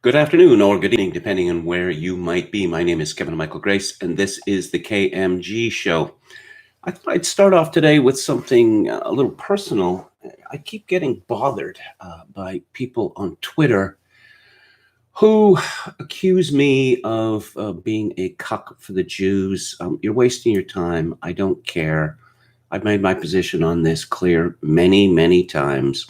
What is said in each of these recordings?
Good afternoon or good evening, depending on where you might be. My name is Kevin Michael Grace, and this is the KMG show. I thought I'd start off today with something a little personal. I keep getting bothered by people on Twitter who accuse me of being a cuck for the Jews. You're wasting your time. I don't care. I've made my position on this clear many, many times.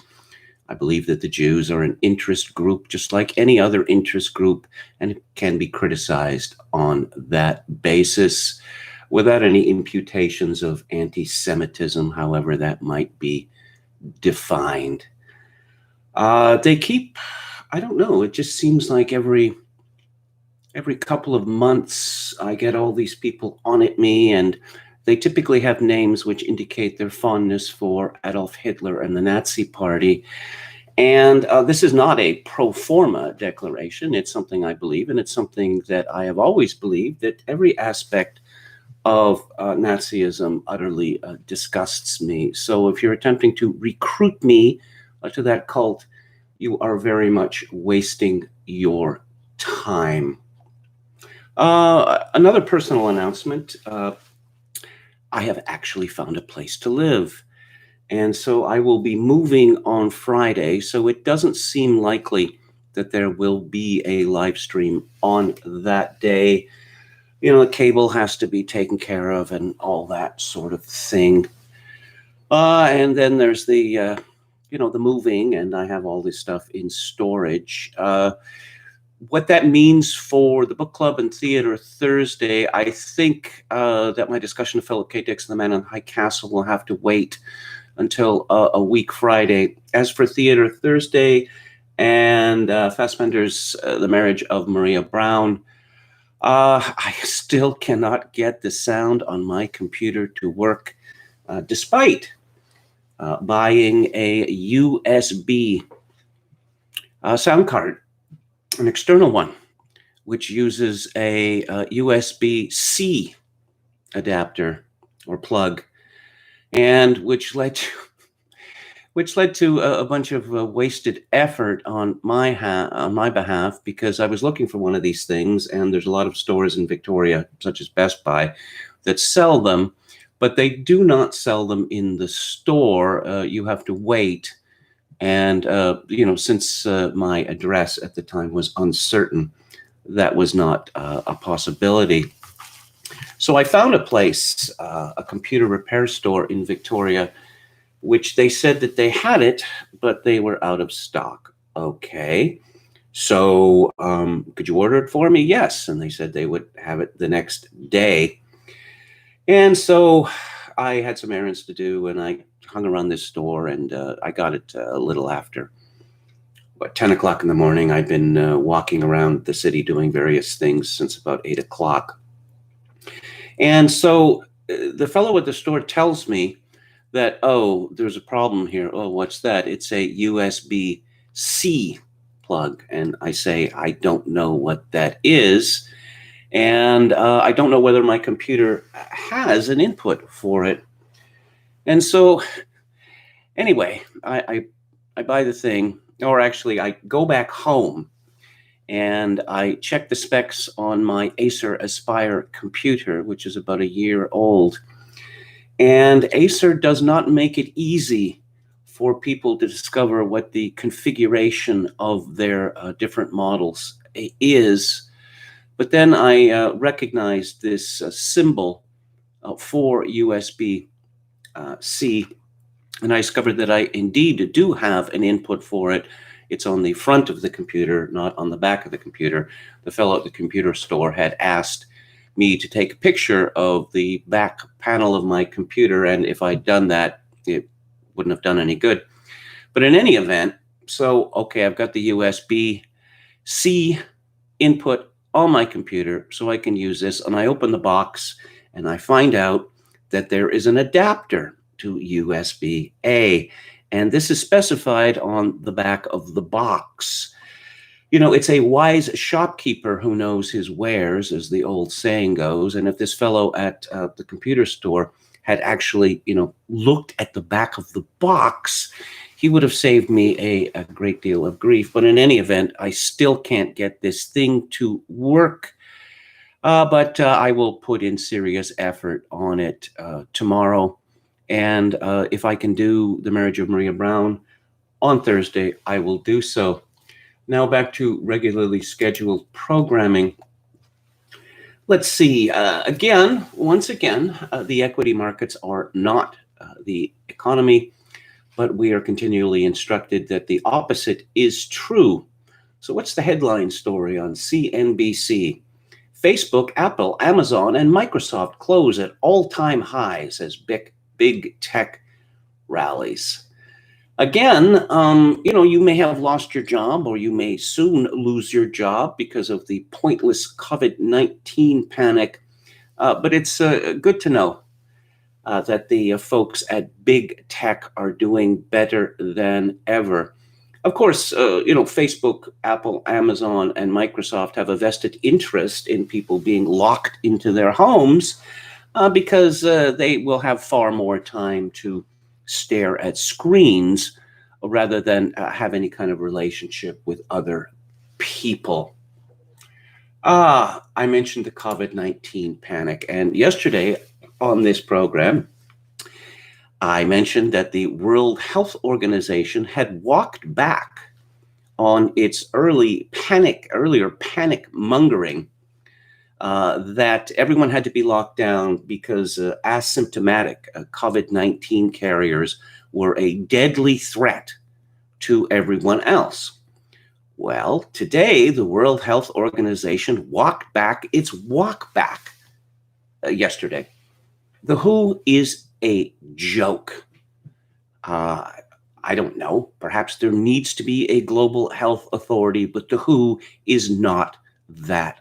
I believe that the Jews are an interest group, just like any other interest group, and it can be criticized on that basis without any imputations of anti-Semitism, however that might be defined. They keep, I don't know, it just seems like every couple of months I get all these people on at me, and they typically have names which indicate their fondness for Adolf Hitler and the Nazi Party. And this is not a pro forma declaration. It's something I believe, and it's something that I have always believed, that every aspect of Nazism utterly disgusts me. So if you're attempting to recruit me to that cult, you are very much wasting your time. Another personal announcement. I have actually found a place to live. And so I will be moving on Friday. So it doesn't seem likely that there will be a live stream on that day. You know, the cable has to be taken care of and all that sort of thing. And then there's the moving, and I have all this stuff in storage. What that means for the book club and theater Thursday, I think that my discussion of Philip K. Dick's The Man in High Castle will have to wait until a week Friday. As for theater Thursday and Fassbender's The Marriage of Maria Brown, I still cannot get the sound on my computer to work, despite buying a USB sound card, an external one, which uses a USB-C adapter or plug, and which led to a bunch of wasted effort on my behalf, because I was looking for one of these things, and there's a lot of stores in Victoria, such as Best Buy, that sell them, but they do not sell them in the store. You have to wait. And, since my address at the time was uncertain, that was not a possibility. So I found a place, a computer repair store in Victoria, which they said that they had it, but they were out of stock. Okay. So could you order it for me? Yes. And they said they would have it the next day. And so I had some errands to do, and I hung around this store, and I got it a little after 10 o'clock in the morning. I'd been walking around the city doing various things since about 8 o'clock. And so the fellow at the store tells me that, oh, there's a problem here. Oh, what's that? It's a USB-C plug. And I say, I don't know what that is. And I don't know whether my computer has an input for it. And so anyway, I buy the thing, or actually I go back home and I check the specs on my Acer Aspire computer, which is about a year old. And Acer does not make it easy for people to discover what the configuration of their different models is. But then I recognized this symbol for USB-C, and I discovered that I indeed do have an input for it. It's on the front of the computer, not on the back of the computer. The fellow at the computer store had asked me to take a picture of the back panel of my computer, and if I'd done that, it wouldn't have done any good. But in any event, so, okay, I've got the USB-C input on my computer, so I can use this, and I open the box, and I find out that there is an adapter to USB-A, and this is specified on the back of the box. You know, it's a wise shopkeeper who knows his wares, as the old saying goes. And if this fellow at the computer store had actually, looked at the back of the box, he would have saved me a great deal of grief. But in any event, I still can't get this thing to work. But I will put in serious effort on it tomorrow. And if I can do The Marriage of Maria Brown on Thursday, I will do so. Now back to regularly scheduled programming. Let's see. Once again, the equity markets are not the economy, but we are continually instructed that the opposite is true. So what's the headline story on CNBC? Facebook, Apple, Amazon, and Microsoft close at all-time highs as big tech rallies. Again, you may have lost your job, or you may soon lose your job because of the pointless COVID-19 panic. But it's good to know that the folks at big tech are doing better than ever. Of course, Facebook, Apple, Amazon, and Microsoft have a vested interest in people being locked into their homes because they will have far more time to stare at screens rather than have any kind of relationship with other people. I mentioned the COVID-19 panic, and yesterday on this program, I mentioned that the World Health Organization had walked back on its earlier panic mongering that everyone had to be locked down because asymptomatic COVID-19 carriers were a deadly threat to everyone else. Well, today, the World Health Organization walked back its walkback yesterday. The WHO is a joke. I don't know. Perhaps there needs to be a global health authority, but the WHO is not that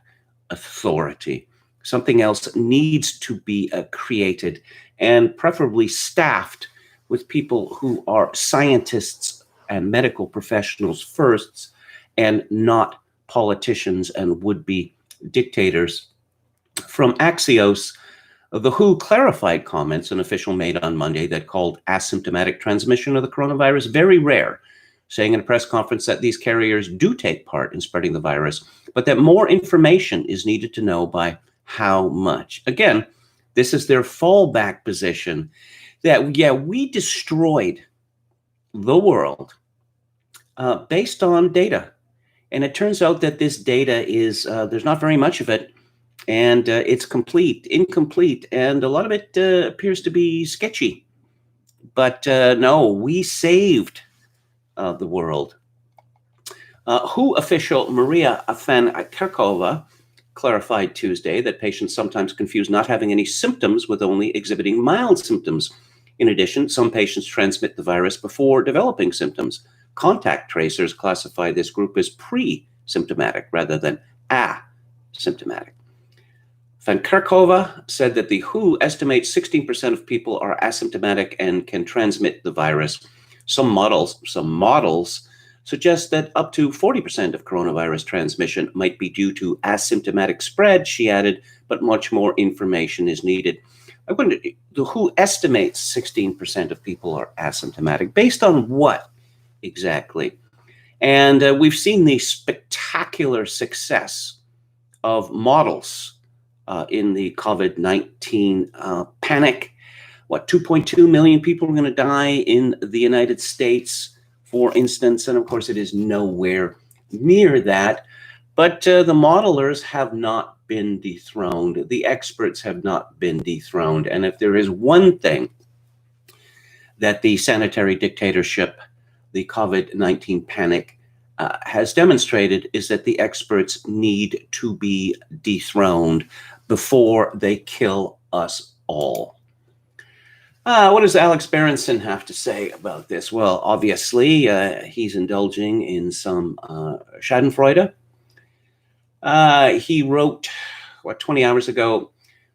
authority. Something else needs to be created, and preferably staffed with people who are scientists and medical professionals first, and not politicians and would-be dictators. From Axios, the WHO clarified comments an official made on Monday that called asymptomatic transmission of the coronavirus very rare, saying in a press conference that these carriers do take part in spreading the virus, but that more information is needed to know by how much. Again, this is their fallback position that, we destroyed the world based on data. And it turns out that this data is, there's not very much of it, and it's incomplete, and a lot of it appears to be sketchy. But no, we saved the world. WHO official Maria Van clarified Tuesday that patients sometimes confuse not having any symptoms with only exhibiting mild symptoms. In addition, some patients transmit the virus before developing symptoms. Contact tracers classify this group as pre-symptomatic rather than asymptomatic. Van Kerkhove said that the WHO estimates 16% of people are asymptomatic and can transmit the virus. Some models suggest that up to 40% of coronavirus transmission might be due to asymptomatic spread, she added, but much more information is needed. I wonder, the WHO estimates 16% of people are asymptomatic. Based on what exactly? And we've seen the spectacular success of models in the COVID-19 panic. 2.2 million people are going to die in the United States, for instance, and of course it is nowhere near that. But the modelers have not been dethroned. The experts have not been dethroned. And if there is one thing that the sanitary dictatorship, the COVID-19 panic, has demonstrated, is that the experts need to be dethroned before they kill us all. What does Alex Berenson have to say about this? Well, obviously, he's indulging in some schadenfreude. He wrote, 20 hours ago,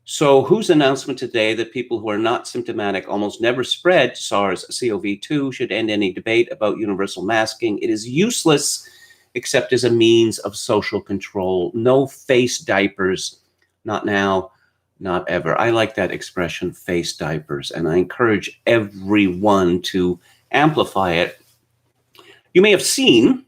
so WHO's announcement today that people who are not symptomatic almost never spread SARS-CoV-2 should end any debate about universal masking. It is useless except as a means of social control. No face diapers, not now, not ever. I like that expression, face diapers, and I encourage everyone to amplify it You may have seen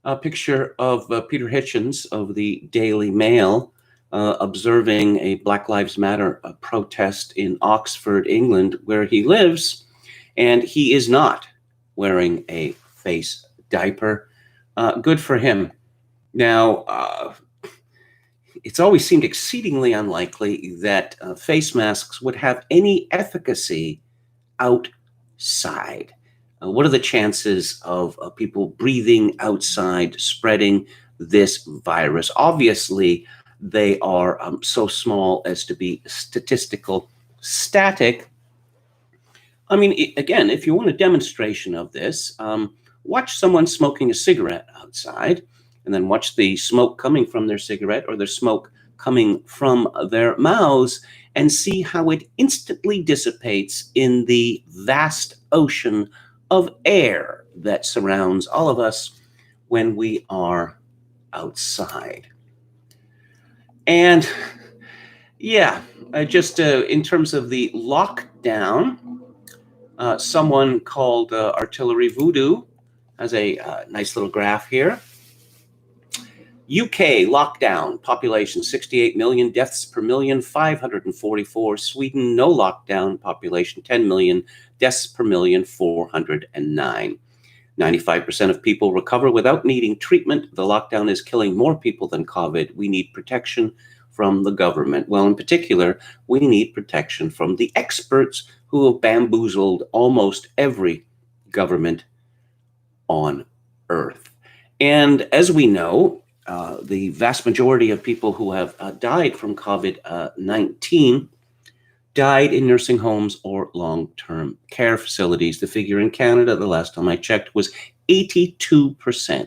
a picture of Peter Hitchens of the Daily Mail observing a Black Lives Matter protest in Oxford, England, where he lives, and he is not wearing a face diaper. Good for him. Now, it's always seemed exceedingly unlikely that face masks would have any efficacy outside. What are the chances of people breathing outside spreading this virus? Obviously, they are so small as to be statistical static. I mean, again, if you want a demonstration of this, watch someone smoking a cigarette outside, and then watch the smoke coming from their cigarette or the smoke coming from their mouths, and see how it instantly dissipates in the vast ocean of air that surrounds all of us when we are outside. And yeah, just in terms of the lockdown, someone called Artillery Voodoo has a nice little graph here. UK lockdown, population 68 million, deaths per million 544. Sweden, no lockdown, population 10 million, deaths per million 409. 95% of people recover without needing treatment. The lockdown is killing more people than COVID. We need protection from the government. Well, in particular, we need protection from the experts who have bamboozled almost every government on Earth. And as we know, the vast majority of people who have died from COVID-19 died in nursing homes or long-term care facilities. The figure in Canada, the last time I checked, was 82%.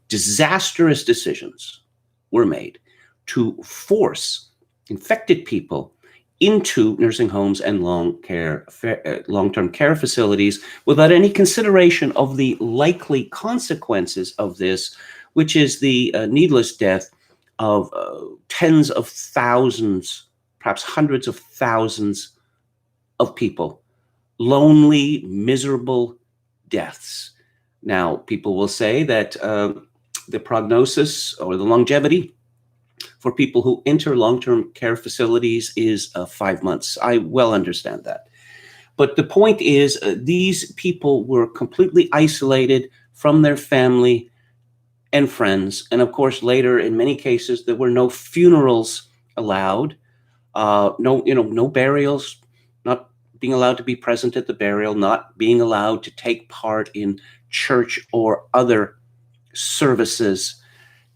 Disastrous decisions were made to force infected people into nursing homes and long-term care facilities without any consideration of the likely consequences of this, which is the needless death of tens of thousands, perhaps hundreds of thousands of people. Lonely, miserable deaths. Now, people will say that the prognosis or the longevity for people who enter long-term care facilities is 5 months. I well understand that. But the point is, these people were completely isolated from their family and friends. And of course, later, in many cases, there were no funerals allowed, no burials, not being allowed to be present at the burial, not being allowed to take part in church or other services.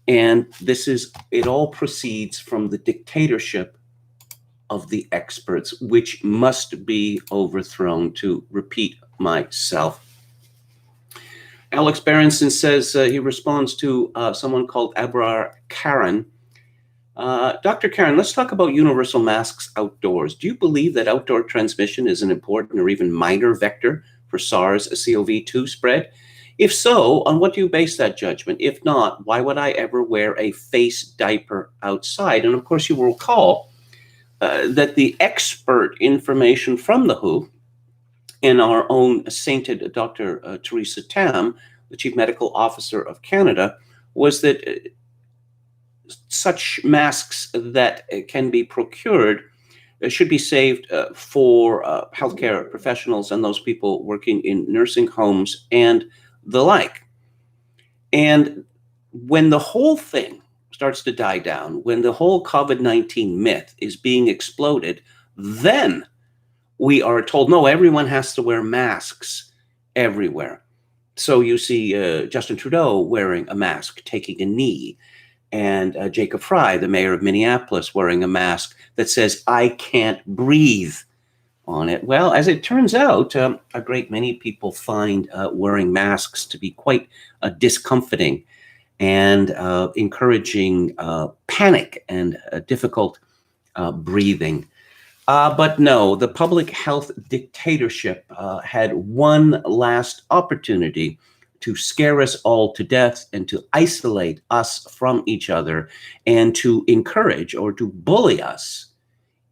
And it all proceeds from the dictatorship of the experts, which must be overthrown, to repeat myself. Alex Berenson says, he responds to someone called Abrar Karen. Dr. Karen, let's talk about universal masks outdoors. Do you believe that outdoor transmission is an important or even minor vector for SARS-CoV-2 spread? If so, on what do you base that judgment? If not, why would I ever wear a face diaper outside? And of course, you will recall that the expert information from the WHO and our own sainted Dr. Theresa Tam, the Chief Medical Officer of Canada, was that such masks that can be procured should be saved for healthcare professionals and those people working in nursing homes and the like. And when the whole thing starts to die down, when the whole COVID-19 myth is being exploded, then we are told, no, everyone has to wear masks everywhere. So you see Justin Trudeau wearing a mask, taking a knee, and Jacob Fry, the mayor of Minneapolis, wearing a mask that says, I can't breathe on it. Well, as it turns out, a great many people find wearing masks to be quite discomforting and encouraging panic and difficult breathing. But no, the public health dictatorship had one last opportunity to scare us all to death and to isolate us from each other and to encourage or to bully us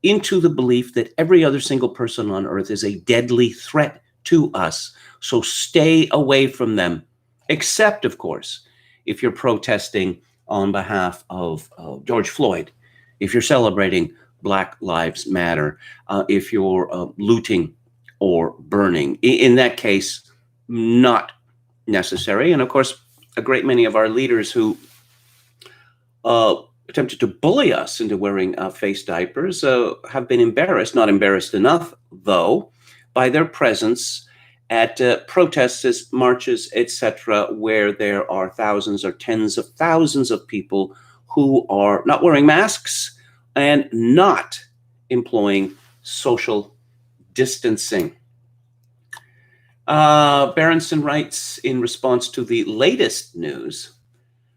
into the belief that every other single person on earth is a deadly threat to us. So stay away from them. except, of course, if you're protesting on behalf of George Floyd, if you're celebrating Black Lives Matter, if you're looting or burning. In that case, not necessary. And of course, a great many of our leaders who attempted to bully us into wearing face diapers have been embarrassed, not embarrassed enough, though, by their presence at protests, marches, etc., where there are thousands or tens of thousands of people who are not wearing masks and not employing social distancing. Berenson writes in response to the latest news,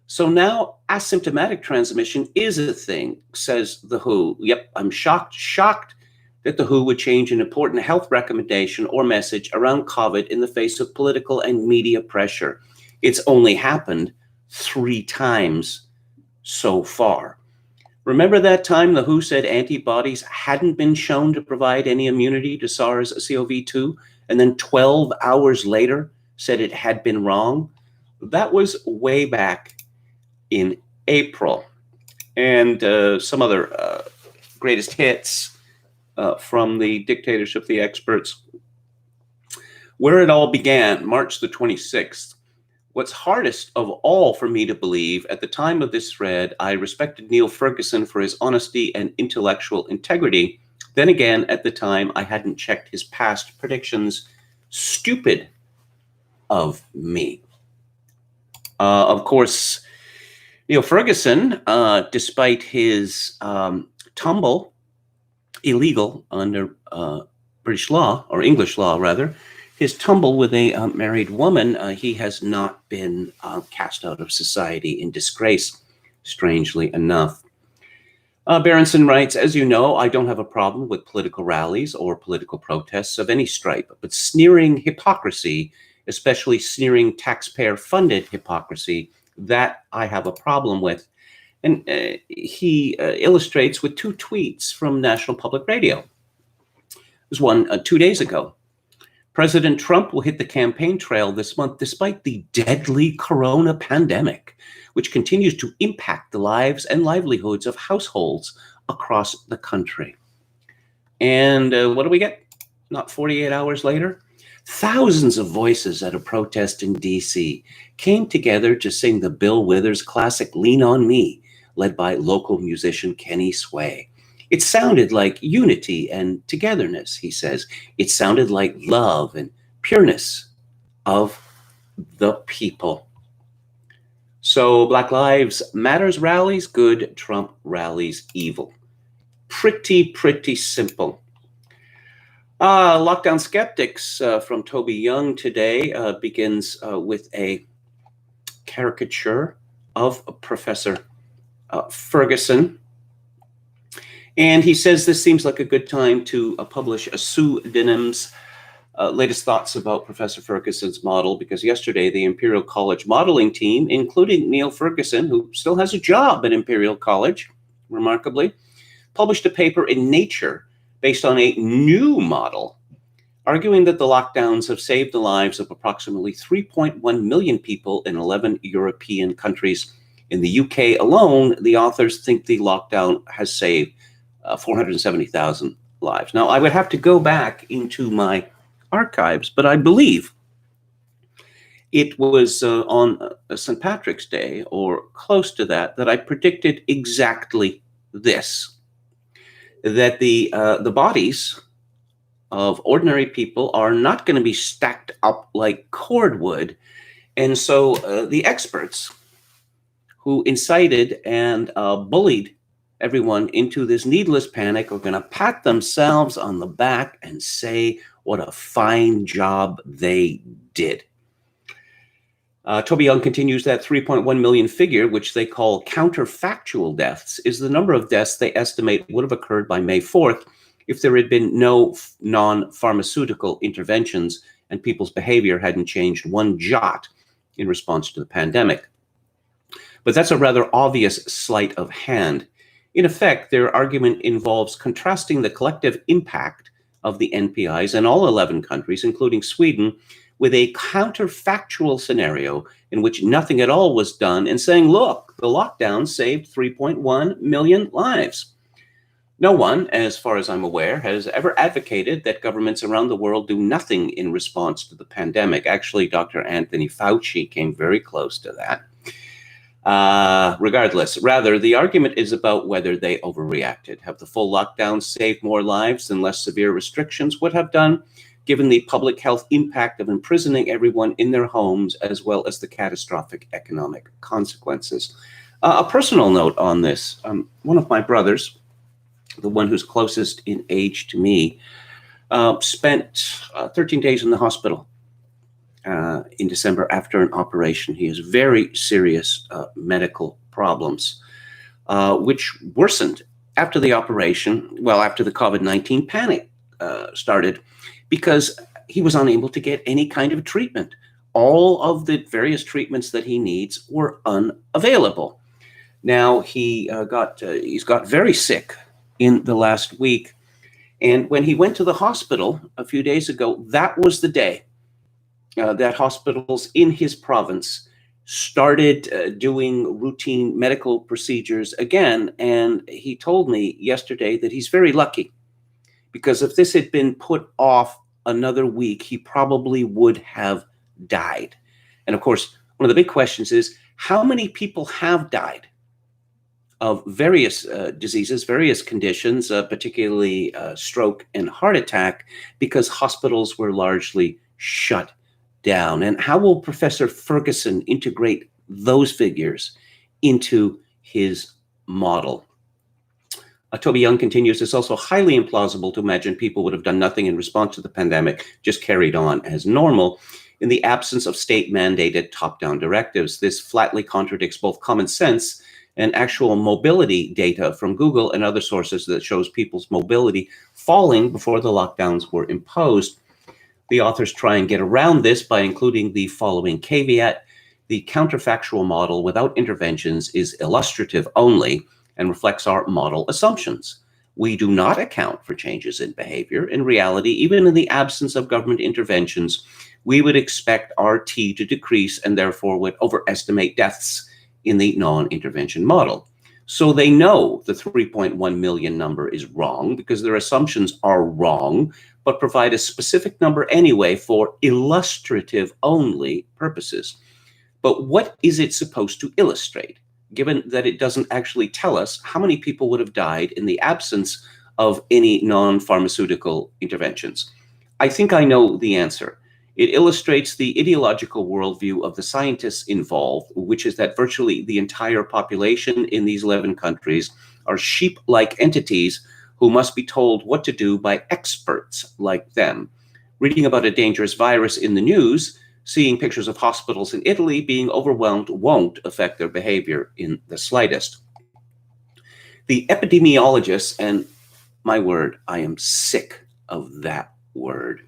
so now asymptomatic transmission is a thing, says the WHO. Yep, I'm shocked that the WHO would change an important health recommendation or message around COVID in the face of political and media pressure. It's only happened 3 times so far. Remember that time the WHO said antibodies hadn't been shown to provide any immunity to SARS-CoV-2, and then 12 hours later said it had been wrong? That was way back in April. And some other greatest hits from the Dictatorship, the Experts. Where it all began, March the 26th. What's hardest of all for me to believe, at the time of this thread, I respected Neil Ferguson for his honesty and intellectual integrity. Then again, at the time, I hadn't checked his past predictions. Stupid of me. Of course, Neil Ferguson, despite his tumble, illegal under British law, or English law rather, his tumble with a married woman, he has not been cast out of society in disgrace, strangely enough. Berenson writes, as you know, I don't have a problem with political rallies or political protests of any stripe, but sneering hypocrisy, especially sneering taxpayer-funded hypocrisy, that I have a problem with. And he illustrates with 2 tweets from National Public Radio. There's one 2 days ago. President Trump will hit the campaign trail this month despite the deadly corona pandemic, which continues to impact the lives and livelihoods of households across the country. And what do we get? Not 48 hours later? Thousands of voices at a protest in D.C. came together to sing the Bill Withers classic Lean on Me, led by local musician Kenny Sway. It sounded like unity and togetherness, he says. It sounded like love and pureness of the people. So Black Lives Matters rallies good, Trump rallies evil. Pretty simple. Lockdown Skeptics from Toby Young today begins with a caricature of Professor Ferguson. And he says this seems like a good time to publish a pseudonyms, latest thoughts about Professor Ferguson's model, because yesterday the Imperial College modeling team, including Neil Ferguson, who still has a job at Imperial College, remarkably, published a paper in Nature based on a new model, arguing that the lockdowns have saved the lives of approximately 3.1 million people in 11 European countries. In the UK alone, the authors think the lockdown has saved 470,000 lives. Now, I would have to go back into my archives, but I believe it was on St. Patrick's Day or close to that I predicted exactly this, that the bodies of ordinary people are not going to be stacked up like cordwood. And so the experts who incited and bullied everyone into this needless panic are going to pat themselves on the back and say what a fine job they did. Toby Young continues that 3.1 million figure, which they call counterfactual deaths, is the number of deaths they estimate would have occurred by May 4th if there had been no non-pharmaceutical interventions and people's behavior hadn't changed one jot in response to the pandemic. But that's a rather obvious sleight of hand. In effect, their argument involves contrasting the collective impact of the NPIs in all 11 countries, including Sweden, with a counterfactual scenario in which nothing at all was done and saying, look, the lockdown saved 3.1 million lives. No one, as far as I'm aware, has ever advocated that governments around the world do nothing in response to the pandemic. Actually, Dr. Anthony Fauci came very close to that. Regardless, rather, the argument is about whether they overreacted. Have the full lockdown saved more lives than less severe restrictions would have done, given the public health impact of imprisoning everyone in their homes, as well as the catastrophic economic consequences? A personal note on this. One of my brothers, the one who's closest in age to me, spent 13 days in the hospital in December after an operation. He has very serious medical problems, which worsened after the operation, after the COVID-19 panic started, because he was unable to get any kind of treatment. All of the various treatments that he needs were unavailable. Now he's got very sick in the last week. And when he went to the hospital a few days ago, that was the day that hospitals in his province started doing routine medical procedures again. And he told me yesterday that he's very lucky, because if this had been put off another week, he probably would have died. And of course, one of the big questions is, how many people have died of various diseases, various conditions, particularly stroke and heart attack, because hospitals were largely shut down? And how will Professor Ferguson integrate those figures into his model? Toby Young continues, it's also highly implausible to imagine people would have done nothing in response to the pandemic, just carried on as normal, in the absence of state-mandated top-down directives. This flatly contradicts both common sense and actual mobility data from Google and other sources that shows people's mobility falling before the lockdowns were imposed. The authors try and get around this by including the following caveat: the counterfactual model without interventions is illustrative only and reflects our model assumptions. We do not account for changes in behavior. In reality, even in the absence of government interventions, we would expect RT to decrease and therefore would overestimate deaths in the non-intervention model. So they know the 3.1 million number is wrong because their assumptions are wrong, but provide a specific number anyway for illustrative only purposes. But what is it supposed to illustrate, given that it doesn't actually tell us how many people would have died in the absence of any non-pharmaceutical interventions? I think I know the answer. It illustrates the ideological worldview of the scientists involved, which is that virtually the entire population in these 11 countries are sheep-like entities who must be told what to do by experts like them. Reading about a dangerous virus in the news, seeing pictures of hospitals in Italy being overwhelmed won't affect their behavior in the slightest. The epidemiologists, and my word, I am sick of that word,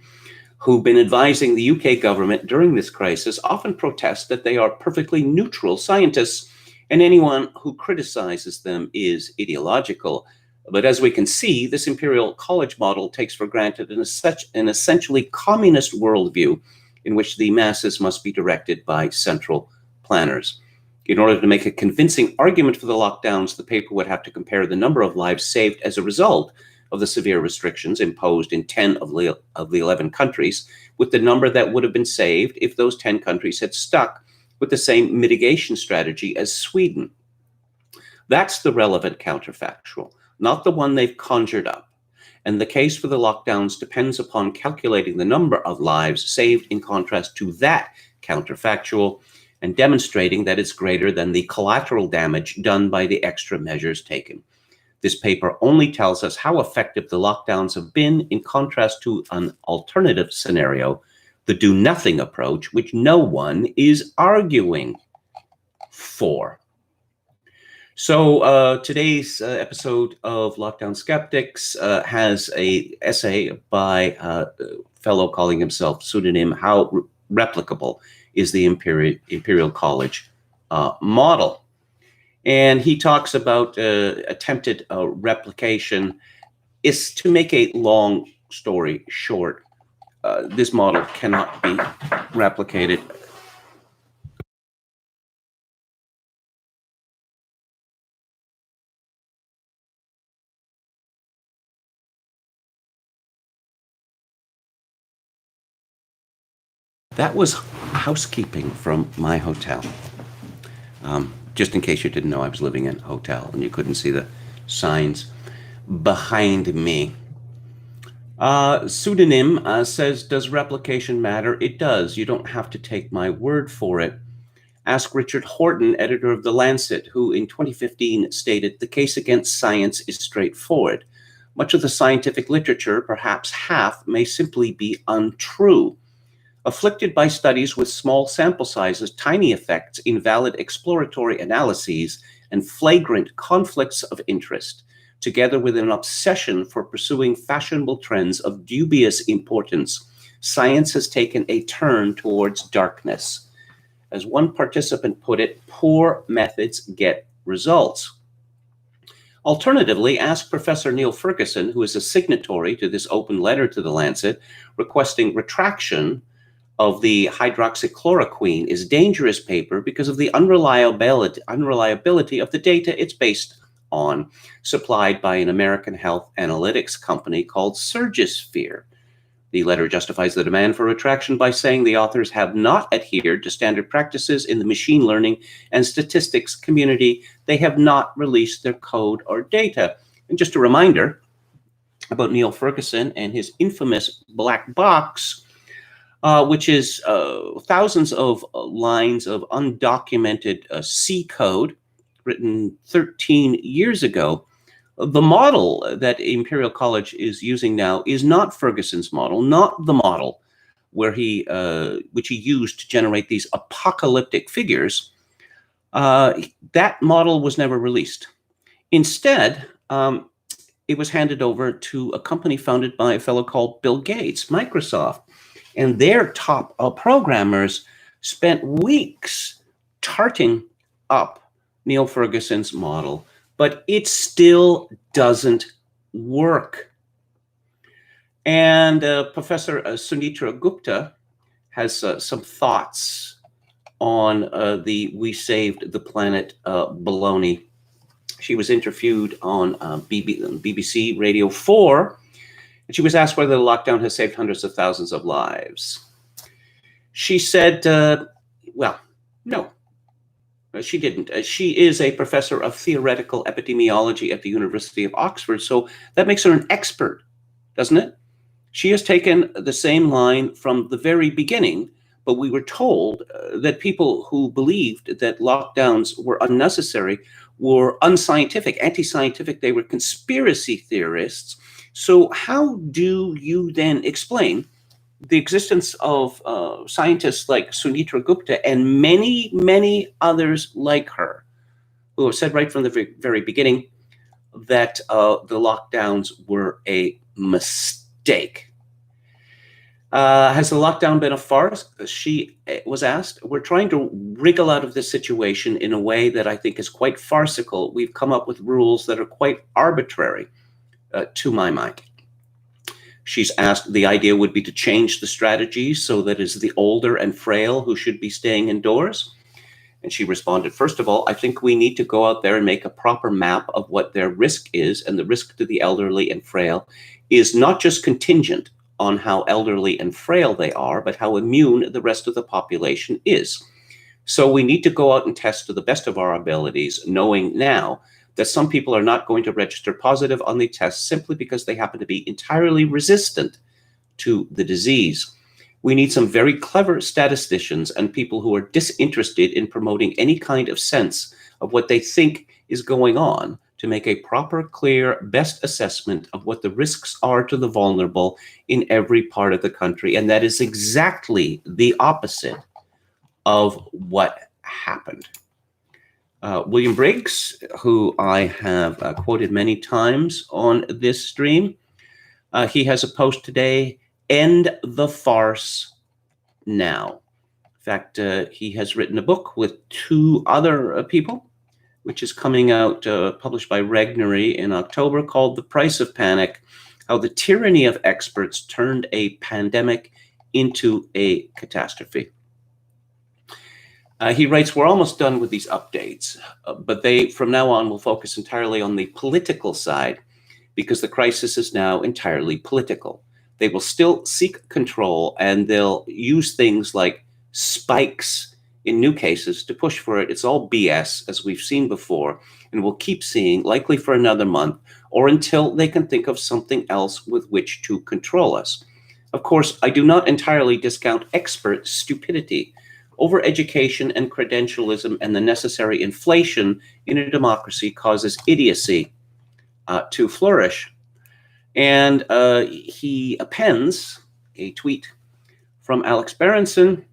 who've been advising the UK government during this crisis often protest that they are perfectly neutral scientists, and anyone who criticizes them is ideological. But as we can see, this imperial college model takes for granted an essentially communist worldview in which the masses must be directed by central planners. In order to make a convincing argument for the lockdowns, the paper would have to compare the number of lives saved as a result of the severe restrictions imposed in 10 of the 11 countries with the number that would have been saved if those 10 countries had stuck with the same mitigation strategy as Sweden. That's the relevant counterfactual, not the one they've conjured up. And the case for the lockdowns depends upon calculating the number of lives saved in contrast to that counterfactual and demonstrating that it's greater than the collateral damage done by the extra measures taken. This paper only tells us how effective the lockdowns have been in contrast to an alternative scenario, the do-nothing approach, which no one is arguing for. So today's episode of Lockdown Skeptics has an essay by a fellow calling himself pseudonym, How Replicable is the Imperial College Model? And he talks about attempted replication. Is to make a long story short, this model cannot be replicated. That was housekeeping from my hotel. Just in case you didn't know, I was living in a hotel and you couldn't see the signs behind me. Pseudonym says, does replication matter? It does. You don't have to take my word for it. Ask Richard Horton, editor of The Lancet, who in 2015 stated, the case against science is straightforward. Much of the scientific literature, perhaps half, may simply be untrue. Afflicted by studies with small sample sizes, tiny effects, invalid exploratory analyses, and flagrant conflicts of interest, together with an obsession for pursuing fashionable trends of dubious importance, science has taken a turn towards darkness. As one participant put it, poor methods get results. Alternatively, ask Professor Neil Ferguson, who is a signatory to this open letter to The Lancet, requesting retraction of the hydroxychloroquine is dangerous paper because of the unreliability of the data it's based on, supplied by an American health analytics company called Surgisphere. The letter justifies the demand for retraction by saying the authors have not adhered to standard practices in the machine learning and statistics community. They have not released their code or data. And just a reminder about Neil Ferguson and his infamous black box, which is thousands of lines of undocumented C code written 13 years ago. The model that Imperial College is using now is not Ferguson's model, not the model which he used to generate these apocalyptic figures. That model was never released. Instead, it was handed over to a company founded by a fellow called Bill Gates, Microsoft. And their top programmers spent weeks tarting up Neil Ferguson's model, but it still doesn't work. And Professor Sunitra Gupta has some thoughts on the We Saved the Planet baloney. She was interviewed on BBC Radio 4, and she was asked whether the lockdown has saved hundreds of thousands of lives. She said, well, no, she didn't. She is a professor of theoretical epidemiology at the University of Oxford, so that makes her an expert, doesn't it? She has taken the same line from the very beginning, but we were told that people who believed that lockdowns were unnecessary were unscientific, anti-scientific. They were conspiracy theorists. So how do you then explain the existence of scientists like Sunitra Gupta and many, many others like her, who have said right from the very beginning that the lockdowns were a mistake? Has the lockdown been a farce? She was asked. We're trying to wriggle out of this situation in a way that I think is quite farcical. We've come up with rules that are quite arbitrary, to my mind. She's asked, the idea would be to change the strategy so that it's the older and frail who should be staying indoors. And she responded, first of all, I think we need to go out there and make a proper map of what their risk is. And the risk to the elderly and frail is not just contingent on how elderly and frail they are, but how immune the rest of the population is. So we need to go out and test to the best of our abilities, knowing now that some people are not going to register positive on the test simply because they happen to be entirely resistant to the disease. We need some very clever statisticians and people who are disinterested in promoting any kind of sense of what they think is going on to make a proper, clear, best assessment of what the risks are to the vulnerable in every part of the country. And that is exactly the opposite of what happened. William Briggs, who I have quoted many times on this stream, he has a post today, End the Farce Now. In fact, he has written a book with two other people, which is coming out, published by Regnery in October, called The Price of Panic, How the Tyranny of Experts Turned a Pandemic into a catastrophe. He writes, we're almost done with these updates, but they, from now on, will focus entirely on the political side because the crisis is now entirely political. They will still seek control, and they'll use things like spikes in new cases to push for it. It's all BS, as we've seen before, and we'll keep seeing, likely for another month, or until they can think of something else with which to control us. Of course, I do not entirely discount expert stupidity. Overeducation and credentialism and the necessary inflation in a democracy causes idiocy to flourish. And he appends a tweet from Alex Berenson,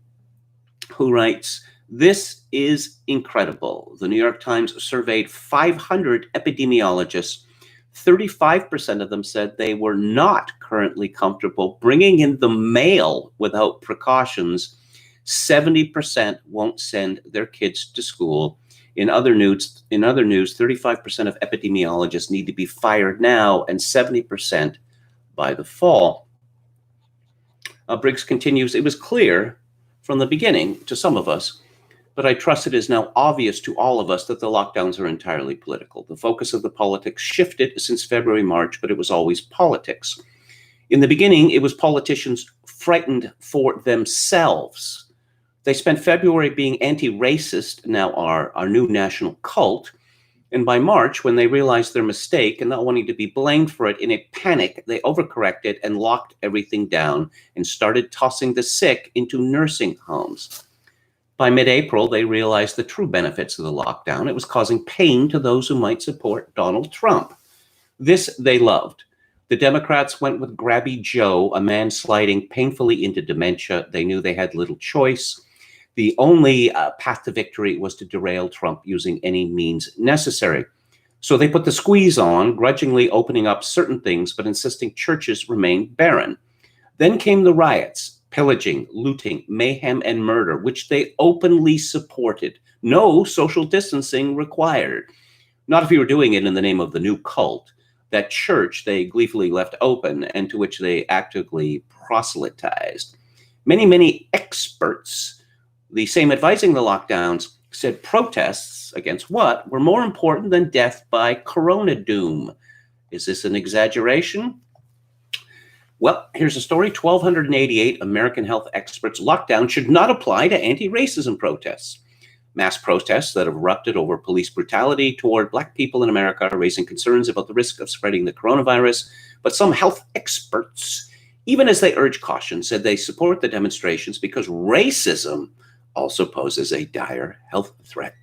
who writes, "This is incredible. The New York Times surveyed 500 epidemiologists. 35% of them said they were not currently comfortable bringing in the mail without precautions. 70% won't send their kids to school. In other news, 35% of epidemiologists need to be fired now and 70% by the fall." Briggs continues, "It was clear from the beginning to some of us, but I trust it is now obvious to all of us that the lockdowns are entirely political. The focus of the politics shifted since February, March, but it was always politics. In the beginning, it was politicians frightened for themselves. They spent February being anti-racist, now our new national cult. And by March, when they realized their mistake and not wanting to be blamed for it, in a panic, they overcorrected and locked everything down and started tossing the sick into nursing homes. By mid-April, they realized the true benefits of the lockdown. It was causing pain to those who might support Donald Trump. This they loved. The Democrats went with Grabby Joe, a man sliding painfully into dementia. They knew they had little choice. The only path to victory was to derail Trump using any means necessary. So they put the squeeze on, grudgingly opening up certain things, but insisting churches remain barren. Then came the riots, pillaging, looting, mayhem, and murder, which they openly supported. No social distancing required. Not if you were doing it in the name of the new cult. That church they gleefully left open and to which they actively proselytized. Many experts, the same advising the lockdowns, said protests against what were more important than death by corona doom. Is this an exaggeration? Well, here's a story. 1,288 American health experts lockdown should not apply to anti-racism protests. Mass protests that have erupted over police brutality toward Black people in America are raising concerns about the risk of spreading the coronavirus. But some health experts, even as they urge caution, said they support the demonstrations because racism also poses a dire health threat.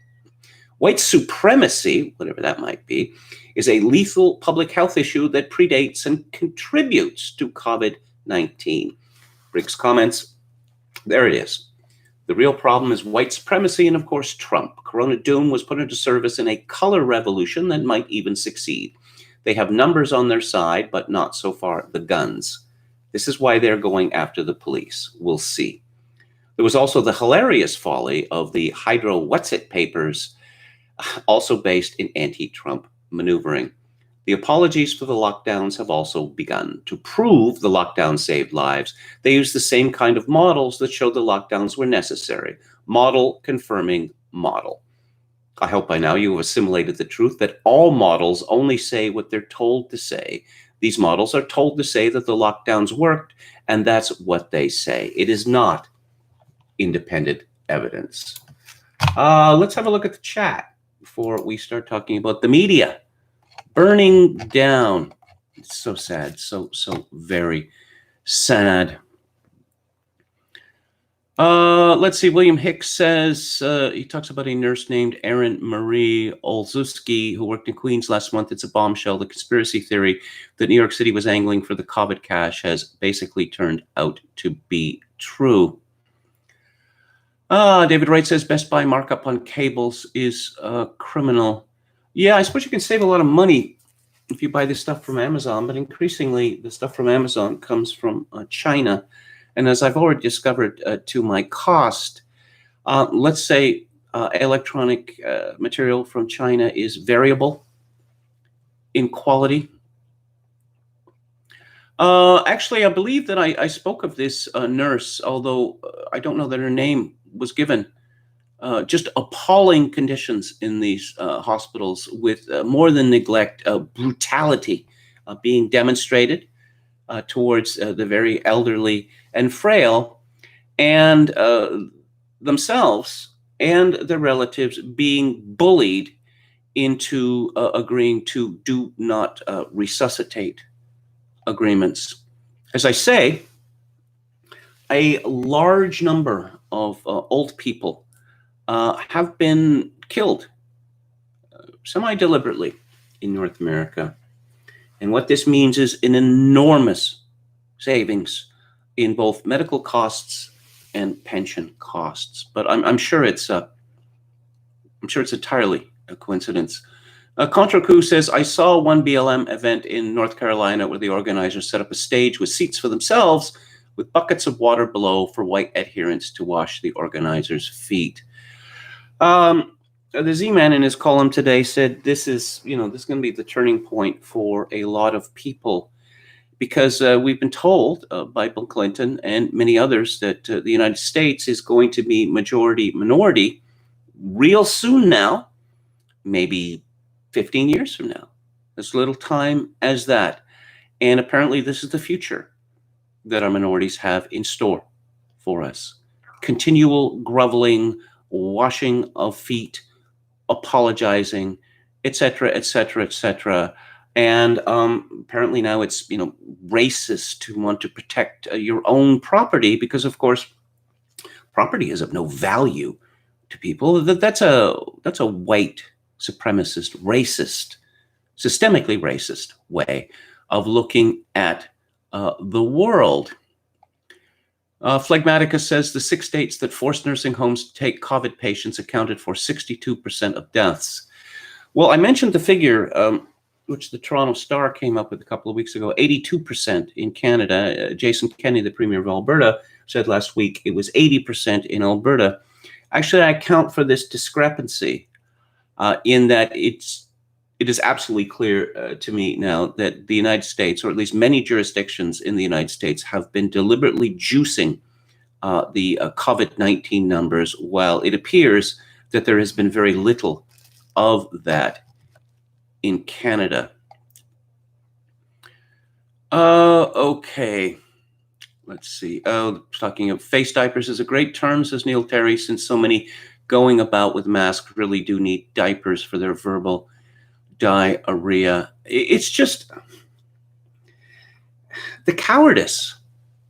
White supremacy, whatever that might be, is a lethal public health issue that predates and contributes to COVID-19. Briggs comments, there it is. The real problem is white supremacy and, of course, Trump. Corona doom was put into service in a color revolution that might even succeed. They have numbers on their side, but not so far the guns. This is why they're going after the police. We'll see. There was also the hilarious folly of the Hydro What's-It papers, also based in anti-Trump maneuvering. The apologies for the lockdowns have also begun. To prove the lockdown saved lives, they used the same kind of models that showed the lockdowns were necessary. Model confirming model. I hope by now you have assimilated the truth that all models only say what they're told to say. These models are told to say that the lockdowns worked, and that's what they say. It is not independent evidence. Let's have a look at the chat before we start talking about the media burning down. It's so sad, so very sad. Let's see. William Hicks says, he talks about a nurse named Erin Marie Olszewski who worked in Queens last month. It's a bombshell. The conspiracy theory that New York City was angling for the COVID cash has basically turned out to be true. David Wright says Best Buy markup on cables is criminal. Yeah, I suppose you can save a lot of money if you buy this stuff from Amazon, but increasingly the stuff from Amazon comes from China. And as I've already discovered to my cost, let's say electronic material from China is variable in quality. Actually, I believe that I spoke of this nurse, although I don't know that her name was given. Just appalling conditions in these hospitals with more than neglect, brutality being demonstrated towards the very elderly and frail, and themselves and their relatives being bullied into agreeing to do not resuscitate agreements. As I say, a large number of old people have been killed semi deliberately in North America. And what this means is an enormous savings in both medical costs and pension costs. But I'm sure it's entirely a coincidence. Contra Coup says, I saw one BLM event in North Carolina where the organizers set up a stage with seats for themselves with buckets of water below for white adherents to wash the organizers' feet. The Z-Man in his column today said this is going to be the turning point for a lot of people because we've been told by Bill Clinton and many others that the United States is going to be majority minority real soon now, maybe 15 years from now, as little time as that. And apparently this is the future that our minorities have in store for us. Continual groveling, washing of feet, apologizing, etc., etc., etc. And apparently now it's racist to want to protect your own property because, of course, property is of no value to people. That's a white supremacist, racist, systemically racist way of looking at the world. Phlegmatica says the 6 states that forced nursing homes to take COVID patients accounted for 62% of deaths. Well, I mentioned the figure, which the Toronto Star came up with a couple of weeks ago, 82% in Canada. Jason Kenney, the Premier of Alberta, said last week it was 80% in Alberta. Actually, I account for this discrepancy in that it is absolutely clear to me now that the United States, or at least many jurisdictions in the United States, have been deliberately juicing the COVID-19 numbers, while it appears that there has been very little of that in Canada. Okay. Let's see. Talking of face diapers is a great term, says Neil Terry, since so many going about with masks really do need diapers for their verbal diarrhea. It's just the cowardice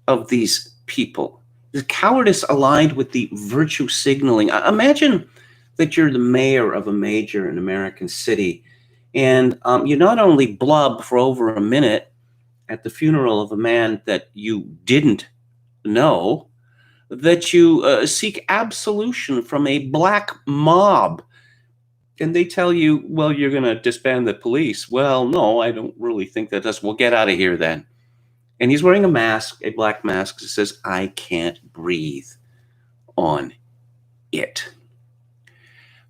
of these people, the cowardice allied with the virtue signaling. Imagine that you're the mayor of a major American city, and you not only blub for over a minute at the funeral of a man that you didn't know, that you seek absolution from a black mob. And they tell you, well, you're going to disband the police. Well, no, I don't really think that does. We'll get out of here then. And he's wearing a mask, a black mask that says, I can't breathe on it.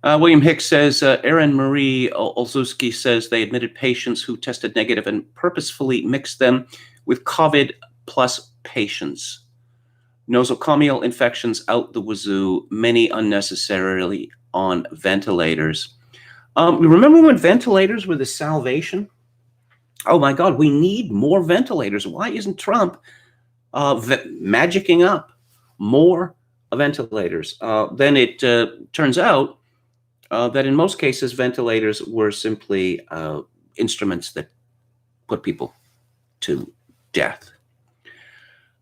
William Hicks says, Erin Marie Olszewski says they admitted patients who tested negative and purposefully mixed them with COVID plus patients. Nosocomial infections out the wazoo, many unnecessarily on ventilators. Remember when ventilators were the salvation? Oh my God, we need more ventilators. Why isn't Trump magicking up more ventilators? Then it turns out that in most cases, ventilators were simply instruments that put people to death.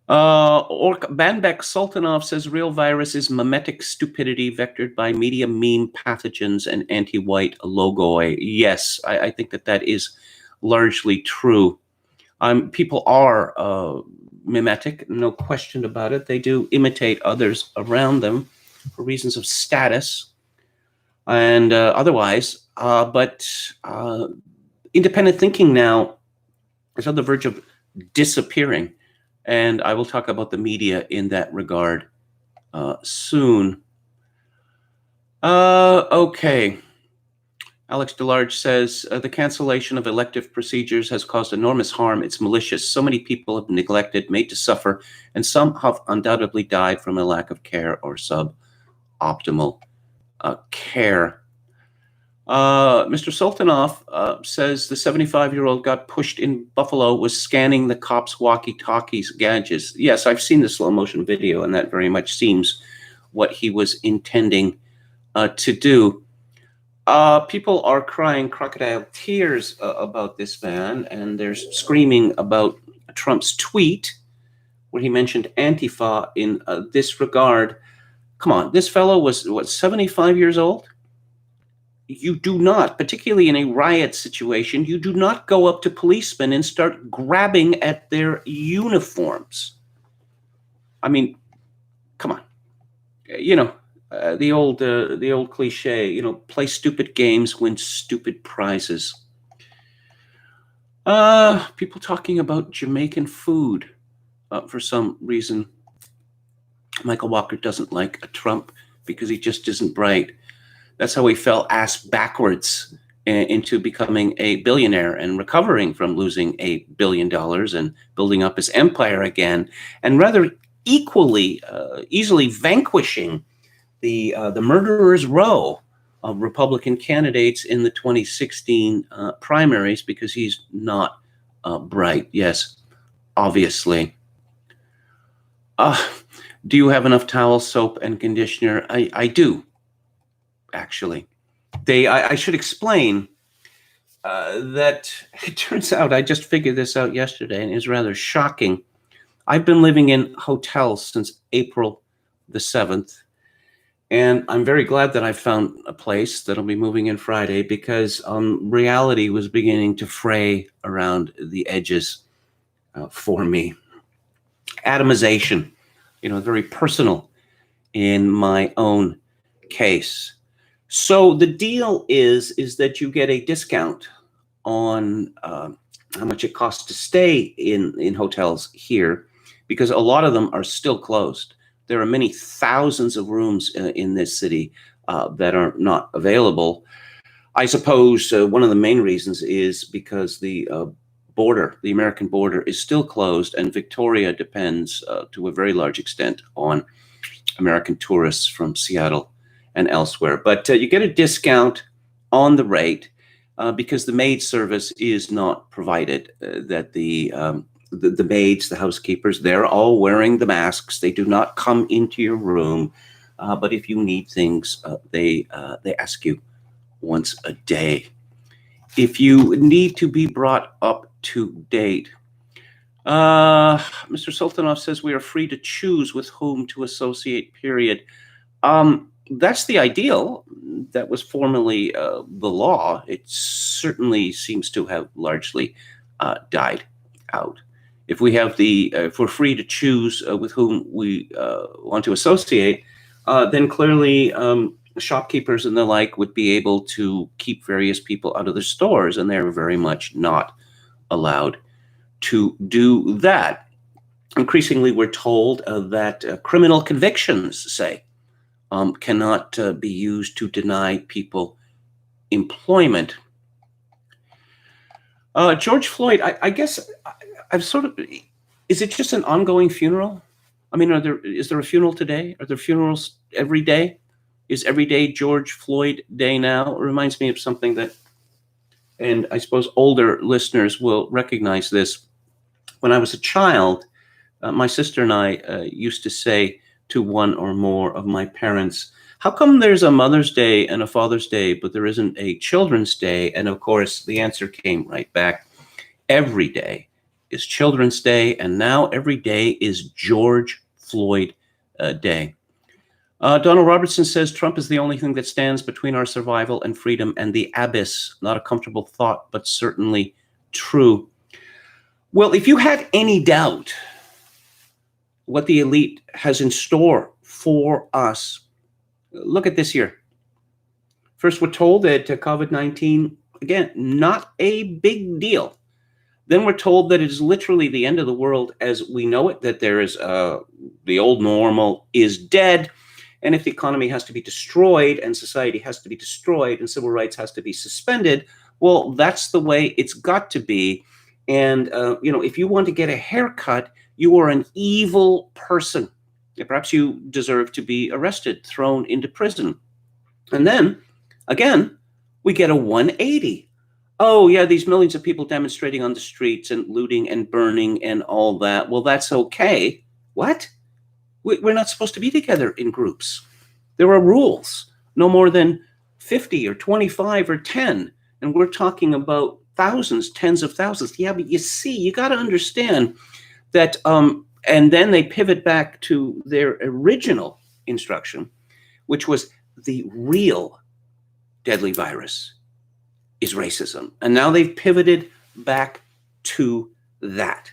Banbek Sultanov says real virus is mimetic stupidity vectored by media meme pathogens and anti-white logoi. Yes, I think that is largely true. People are mimetic, no question about it. They do imitate others around them for reasons of status and otherwise. But independent thinking now is on the verge of disappearing. And I will talk about the media in that regard soon. Okay. Alex DeLarge says, the cancellation of elective procedures has caused enormous harm. It's malicious. So many people have been neglected, made to suffer, and some have undoubtedly died from a lack of care or suboptimal care. Mr. Sultanov says the 75-year-old got pushed in Buffalo, was scanning the cops' walkie-talkies gadgets. Yes, I've seen the slow motion video, and that very much seems what he was intending to do. People are crying crocodile tears about this man, and they're screaming about Trump's tweet where he mentioned Antifa in this regard. Come on, this fellow was, what, 75 years old? You do not, particularly in a riot situation, you do not go up to policemen and start grabbing at their uniforms. I mean, come on. The old cliche, play stupid games, win stupid prizes. People talking about Jamaican food for some reason. Michael Walker doesn't like a Trump because he just isn't bright. That's how he fell ass backwards into becoming a billionaire and recovering from losing $1 billion and building up his empire again, and rather equally easily vanquishing the murderer's row of Republican candidates in the 2016 primaries because he's not bright. Yes, obviously. Do you have enough towel, soap, and conditioner? I do. Actually, I should explain that it turns out I just figured this out yesterday, and it's rather shocking. I've been living in hotels since April the 7th, and I'm very glad that I found a place that'll be moving in Friday because reality was beginning to fray around the edges for me. Atomization, very personal in my own case. So the deal is that you get a discount on how much it costs to stay in hotels here, because a lot of them are still closed. There are many thousands of rooms in this city that are not available. I suppose one of the main reasons is because the American border is still closed, and Victoria depends to a very large extent on American tourists from Seattle and elsewhere. But you get a discount on the rate because the maid service is not provided. That the maids, the housekeepers, they're all wearing the masks. They do not come into your room. But if you need things, they ask you once a day. If you need to be brought up to date, Mr. Sultanov says we are free to choose with whom to associate, period. That's the ideal. That was formerly the law. It certainly seems to have largely died out. If we're free to choose with whom we want to associate, then clearly shopkeepers and the like would be able to keep various people out of their stores, and they're very much not allowed to do that. Increasingly, we're told that criminal convictions, say, cannot be used to deny people employment. George Floyd, I guess I've sort of, is it just an ongoing funeral? I mean, is there a funeral today? Are there funerals every day? Is every day George Floyd Day now? It reminds me of something that, and I suppose older listeners will recognize this. When I was a child, my sister and I used to say to one or more of my parents, how come there's a Mother's Day and a Father's Day, but there isn't a Children's Day? And of course, the answer came right back. Every day is Children's Day, and now every day is George Floyd Day. Donald Robertson says Trump is the only thing that stands between our survival and freedom and the abyss. Not a comfortable thought, but certainly true. Well, if you had any doubt what the elite has in store for us, look at this year. First, we're told that COVID-19, again, not a big deal. Then we're told that it is literally the end of the world as we know it, that there is the old normal is dead. And if the economy has to be destroyed and society has to be destroyed and civil rights has to be suspended, well, that's the way it's got to be. And, if you want to get a haircut, you are an evil person. Perhaps you deserve to be arrested, thrown into prison. And then, again, we get a 180. Oh, yeah, these millions of people demonstrating on the streets and looting and burning and all that. Well, that's okay. What? We're not supposed to be together in groups. There are rules, no more than 50 or 25 or 10. And we're talking about thousands, tens of thousands. Yeah, but you see, you got to understand that, and then they pivot back to their original instruction, which was the real deadly virus is racism. And now they've pivoted back to that.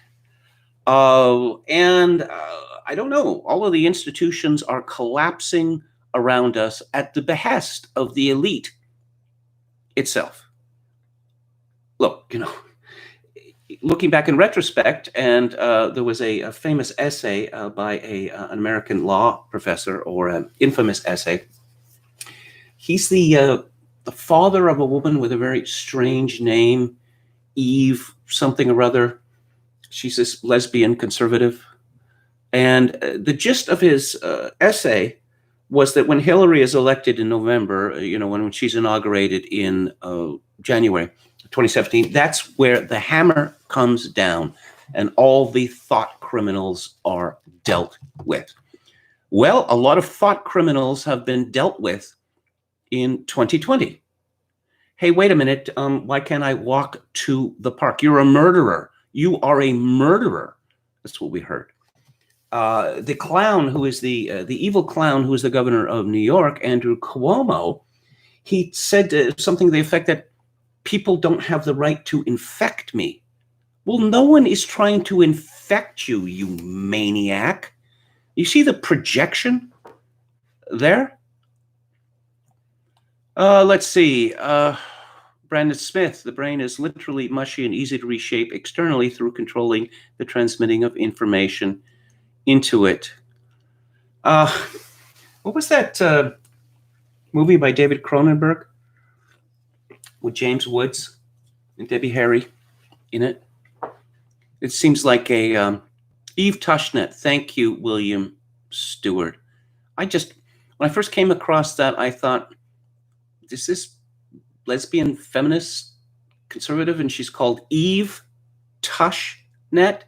I don't know, all of the institutions are collapsing around us at the behest of the elite itself. Look, looking back in retrospect, and there was a famous essay by an American law professor, or an infamous essay. He's the father of a woman with a very strange name, Eve something or other. She's this lesbian conservative. And the gist of his essay was that when Hillary is elected in November, when she's inaugurated in January 2017, that's where the hammer comes down and all the thought criminals are dealt with. Well, a lot of thought criminals have been dealt with in 2020. Hey, wait a minute. Why can't I walk to the park? You're a murderer. You are a murderer. That's what we heard. The clown who is the evil clown who is the governor of New York, Andrew Cuomo, he said something to the effect that people don't have the right to infect me. Well, no one is trying to infect you, you maniac. You see the projection there? Let's see. Brandon Smith, the brain is literally mushy and easy to reshape externally through controlling the transmitting of information into it. What was that movie by David Cronenberg with James Woods and Debbie Harry in it? It seems like a Eve Tushnet. Thank you, William Stewart. When I first came across that, I thought, is this lesbian feminist conservative and she's called Eve Tushnet?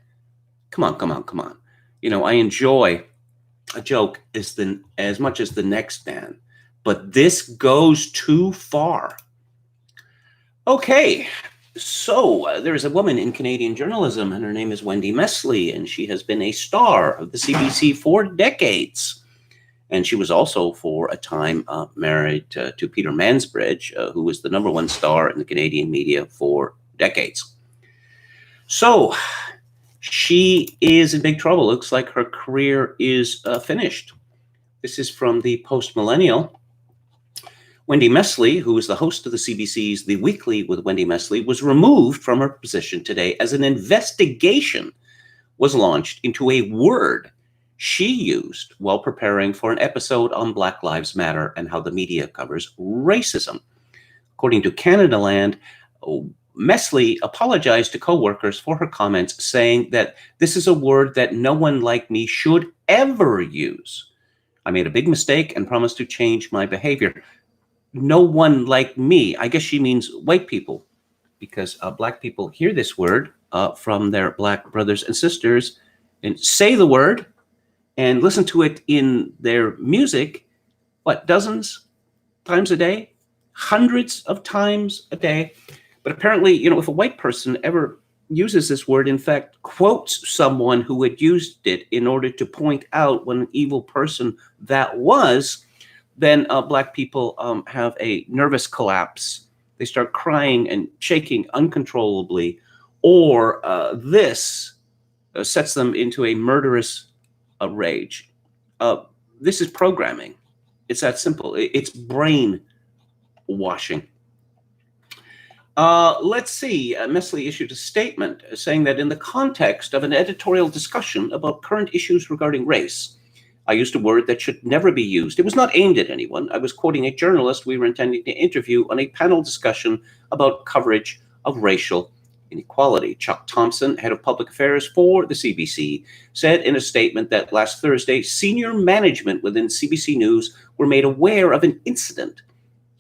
Come on. I enjoy a joke as much as the next man, but this goes too far. Okay, so there's a woman in Canadian journalism, and her name is Wendy Mesley, and she has been a star of the CBC for decades. And she was also, for a time, married to Peter Mansbridge, who was the #1 star in the Canadian media for decades. So she is in big trouble. Looks like her career is finished. This is from the Post-Millennial. Wendy Mesley, who is the host of the CBC's The Weekly with Wendy Mesley, was removed from her position today as an investigation was launched into a word she used while preparing for an episode on Black Lives Matter and how the media covers racism. According to Canadaland, Mesley apologized to coworkers for her comments, saying that this is a word that no one like me should ever use. I made a big mistake and promised to change my behavior. No one like me. I guess she means white people, because black people hear this word from their black brothers and sisters and say the word and listen to it in their music, dozens times a day, hundreds of times a day. But apparently, if a white person ever uses this word, in fact, quotes someone who had used it in order to point out what an evil person that was, then black people have a nervous collapse. They start crying and shaking uncontrollably, or this sets them into a murderous rage. This is programming. It's that simple. It's brain washing. Let's see. Mesley issued a statement saying that in the context of an editorial discussion about current issues regarding race, I used a word that should never be used. It was not aimed at anyone. I was quoting a journalist we were intending to interview on a panel discussion about coverage of racial inequality. Chuck Thompson, head of public affairs for the CBC, said in a statement that last Thursday, senior management within CBC News were made aware of an incident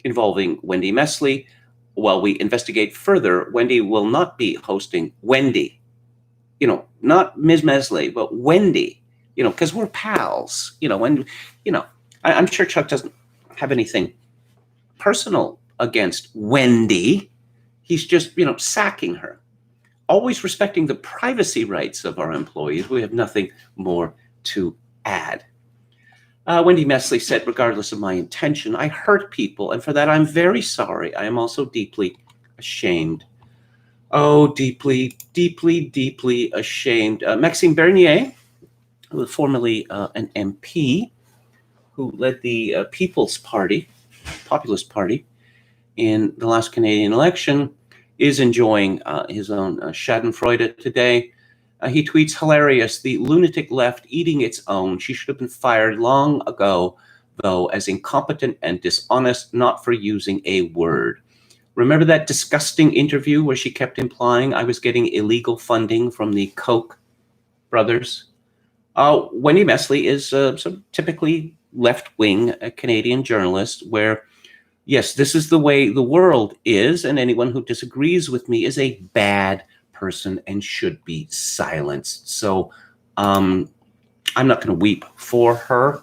involving Wendy Mesley. While we investigate further, Wendy will not be hosting Wendy. Not Ms. Mesley, but Wendy, because we're pals, and, I'm sure Chuck doesn't have anything personal against Wendy. He's just, sacking her. Always respecting the privacy rights of our employees. We have nothing more to add. Wendy Mesley said, regardless of my intention, I hurt people, and for that I'm very sorry. I am also deeply ashamed. Oh, deeply, deeply, deeply ashamed. Maxime Bernier, who was formerly an MP, who led the People's Party, Populist Party, in the last Canadian election, is enjoying his own schadenfreude today. He tweets, hilarious, the lunatic left eating its own. She should have been fired long ago, though, as incompetent and dishonest, not for using a word. Remember that disgusting interview where she kept implying I was getting illegal funding from the Koch brothers? Wendy Mesley is some typically left-wing Canadian journalist where, yes, this is the way the world is, and anyone who disagrees with me is a bad person and should be silenced. So I'm not going to weep for her.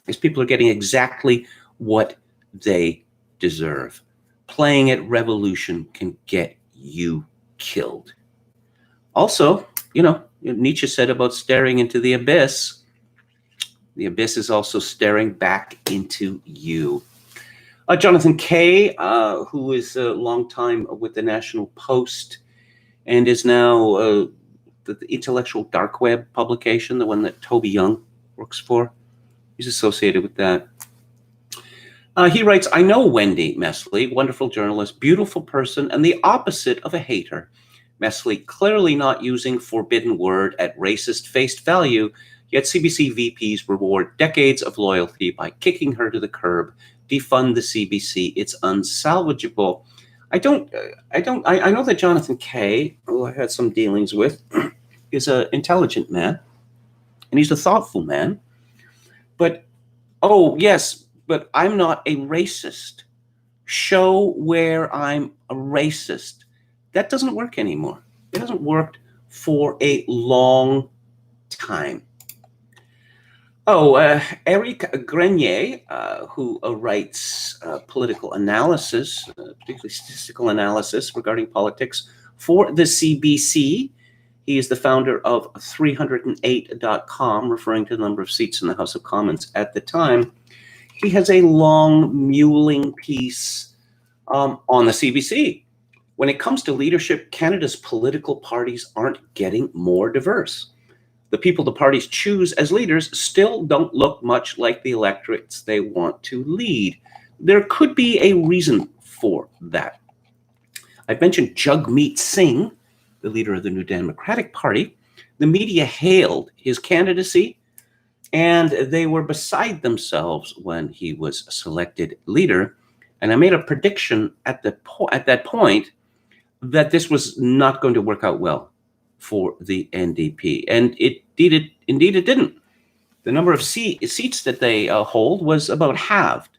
These people are getting exactly what they deserve. Playing at revolution can get you killed. Also, Nietzsche said about staring into the abyss is also staring back into you. Jonathan Kay, who is a long time with the National Post and is now the intellectual dark web publication, the one that Toby Young works for. He's associated with that. He writes, I know Wendy Mesley, wonderful journalist, beautiful person, and the opposite of a hater. Mesley clearly not using forbidden word at racist face value, yet CBC VPs reward decades of loyalty by kicking her to the curb. Defund the CBC. It's unsalvageable. I know that Jonathan Kay, who I had some dealings with, is an intelligent man, and he's a thoughtful man. But, but I'm not a racist. Show where I'm a racist. That doesn't work anymore. It hasn't worked for a long time. Eric Grenier, who writes political analysis, particularly statistical analysis regarding politics for the CBC. He is the founder of 308.com, referring to the number of seats in the House of Commons at the time. He has a long mewling piece on the CBC. When it comes to leadership, Canada's political parties aren't getting more diverse. The people the parties choose as leaders still don't look much like the electorates they want to lead. There could be a reason for that. I've mentioned Jagmeet Singh, the leader of the New Democratic Party. The media hailed his candidacy, and they were beside themselves when he was selected leader. And I made a prediction at that point that this was not going to work out well for the NDP. And indeed it didn't. The number of seats that they hold was about halved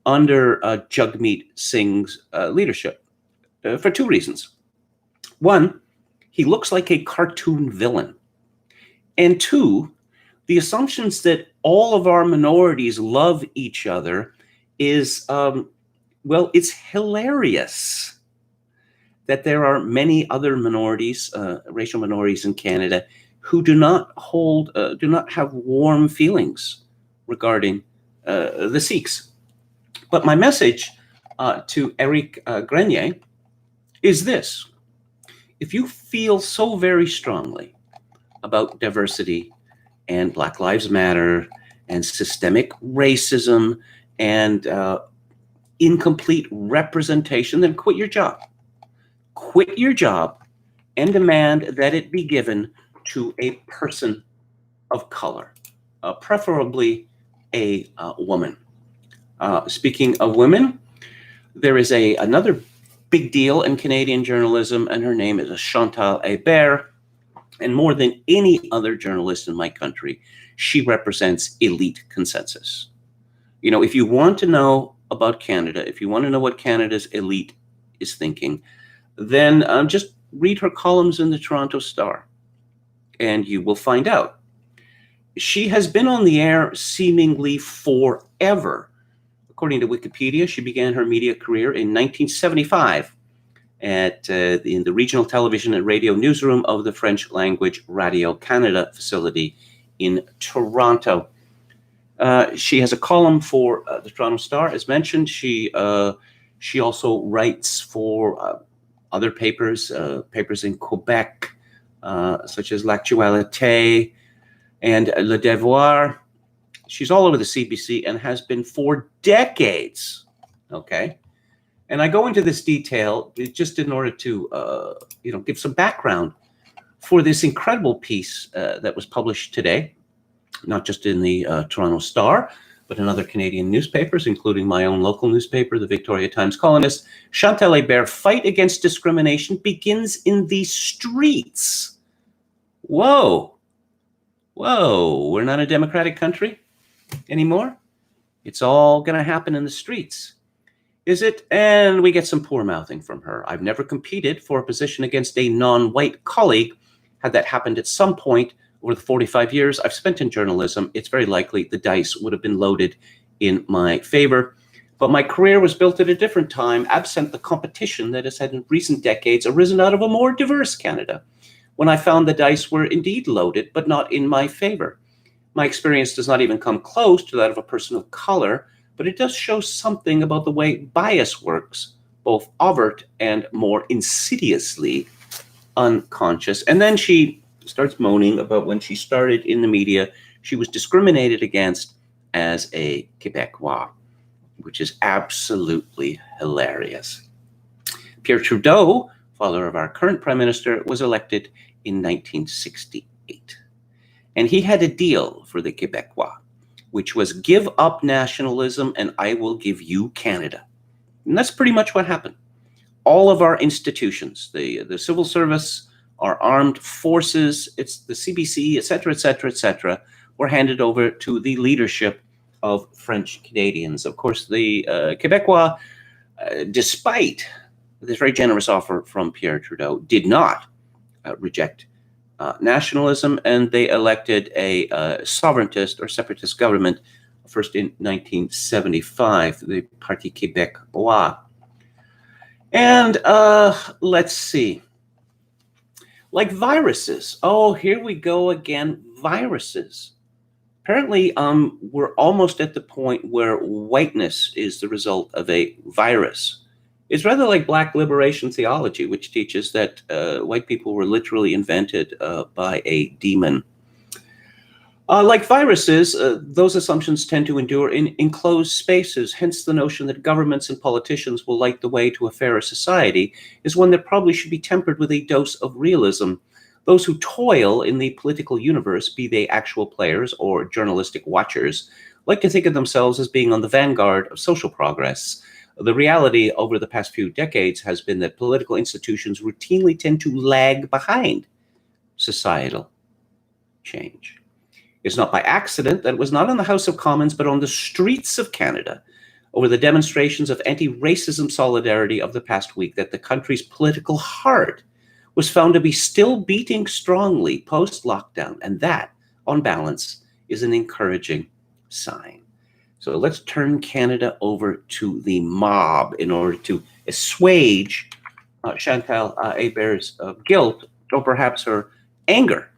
under Jagmeet Singh's leadership for two reasons. One, he looks like a cartoon villain. And two, the assumptions that all of our minorities love each other is, it's hilarious that there are many other minorities, racial minorities in Canada, who do not have warm feelings regarding the Sikhs. But my message to Eric Grenier is this. If you feel so very strongly about diversity and Black Lives Matter and systemic racism and incomplete representation, then quit your job. Quit your job and demand that it be given to a person of color. preferably a woman. Speaking of women, there is another big deal in Canadian journalism, and her name is Chantal Hébert. And more than any other journalist in my country, she represents elite consensus. You know, if you want to know about Canada, if you want to know what Canada's elite is thinking, then just read her columns in the Toronto Star, and you will find out. She has been on the air seemingly forever. According to Wikipedia, she began her media career in 1975 in the regional television and radio newsroom of the French language Radio Canada facility in Toronto. She has a column for the Toronto Star, as mentioned. She also writes for other papers, papers in Quebec, such as L'Actualité and Le Devoir. She's all over the CBC and has been for decades. Okay. And I go into this detail just in order to, give some background for this incredible piece that was published today, not just in the Toronto Star, but in other Canadian newspapers, including my own local newspaper, the Victoria Times Colonist. Chantal Hébert, fight against discrimination begins in the streets. Whoa. We're not a democratic country anymore. It's all going to happen in the streets. Is it? And we get some poor mouthing from her. I've never competed for a position against a non-white colleague. Had that happened at some point over the 45 years I've spent in journalism, it's very likely the dice would have been loaded in my favor. But my career was built at a different time, absent the competition that has had in recent decades arisen out of a more diverse Canada, when I found the dice were indeed loaded, but not in my favor. My experience does not even come close to that of a person of color, but it does show something about the way bias works, both overt and more insidiously unconscious. And then she starts moaning about when she started in the media, she was discriminated against as a Quebecois, which is absolutely hilarious. Pierre Trudeau, father of our current prime minister, was elected in 1968. And he had a deal for the Quebecois, which was give up nationalism and I will give you Canada. And that's pretty much what happened. All of our institutions, the civil service, our armed forces, it's the CBC, et cetera, were handed over to the leadership of French Canadians. Of course, the Quebecois, despite this very generous offer from Pierre Trudeau, did not reject nationalism, and they elected a sovereigntist or separatist government first in 1975, the Parti Québécois. And let's see. Like viruses. Oh, here we go again, viruses. Apparently, we're almost at the point where whiteness is the result of a virus. It's rather like Black liberation theology, which teaches that white people were literally invented by a demon. Like viruses, those assumptions tend to endure in enclosed spaces, hence the notion that governments and politicians will light the way to a fairer society is one that probably should be tempered with a dose of realism. Those who toil in the political universe, be they actual players or journalistic watchers, like to think of themselves as being on the vanguard of social progress. The reality over the past few decades has been that political institutions routinely tend to lag behind societal change. It's not by accident that it was not in the House of Commons, but on the streets of Canada over the demonstrations of anti-racism solidarity of the past week that the country's political heart was found to be still beating strongly post-lockdown. And that, on balance, is an encouraging sign. So let's turn Canada over to the mob in order to assuage Chantal Hébert's guilt, or perhaps her anger,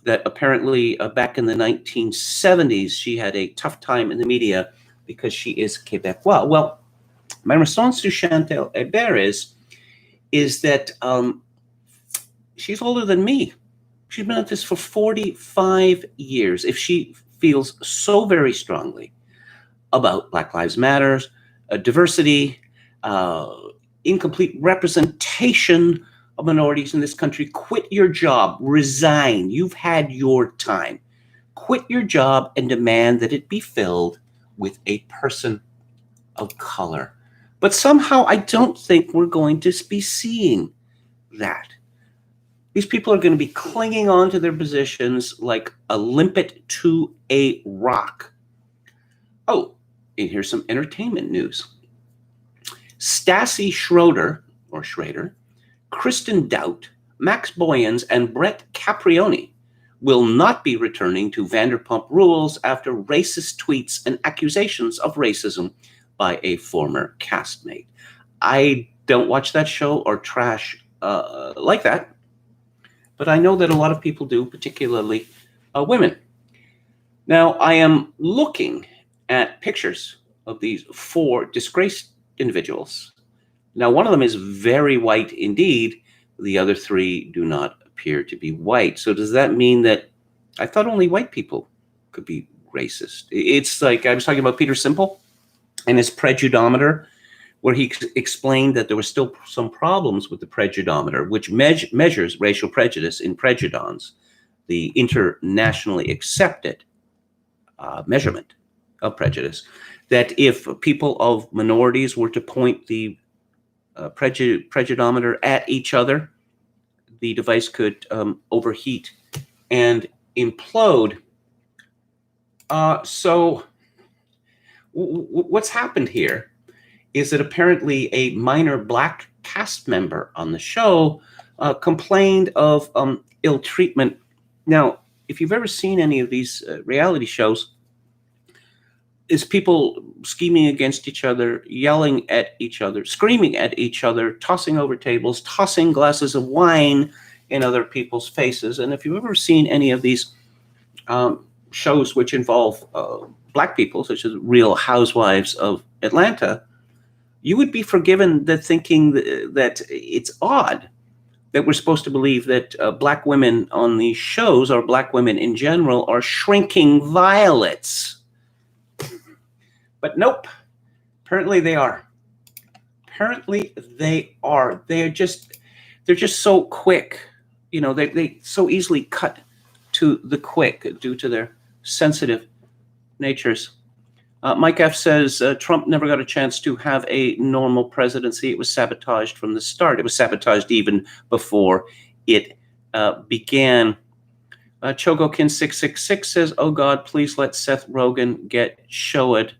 that apparently back in the 1970s, she had a tough time in the media because she is Quebecois. Well, my response to Chantal Hébert is that she's older than me. She's been at this for 45 years. If she feels so very strongly about Black Lives Matter, diversity, incomplete representation of minorities in this country, quit your job, resign. You've had your time. quit your job and demand that it be filled with a person of color. But somehow I don't think we're going to be seeing that. These people are going to be clinging on to their positions like a limpet to a rock. Oh, and here's some entertainment news. Stassi Schroeder, Kristen Dout, Max Boyens, and Brett Caprioni will not be returning to Vanderpump Rules after racist tweets and accusations of racism by a former castmate. I don't watch that show or trash like that, but I know that a lot of people do, particularly women. Now, I am looking at pictures of these 4 disgraced individuals. Now, one of them is very white indeed. The other 3 do not appear to be white. So does that mean that I thought only white people could be racist? It's like I was talking about Peter Simple and his prejudometer, where he explained that there were still some problems with the prejudometer, which measures racial prejudice in prejudons, the internationally accepted measurement of prejudice, that if people of minorities were to point the prejudometer at each other, the device could overheat and implode. So what's happened here is that apparently a minor black cast member on the show complained of ill treatment. Now, if you've ever seen any of these reality shows, is people scheming against each other, yelling at each other, screaming at each other, tossing over tables, tossing glasses of wine in other people's faces. And if you've ever seen any of these shows which involve black people, such as Real Housewives of Atlanta, you would be forgiven the thinking that it's odd that we're supposed to believe that black women on these shows, or black women in general, are shrinking violets. But nope, apparently they are. Apparently they are. They're just so quick. You know, they so easily cut to the quick due to their sensitive natures. Mike F. says, Trump never got a chance to have a normal presidency. It was sabotaged from the start. It was sabotaged even before it began. Chogokin666 says, oh God, please let Seth Rogen get showed.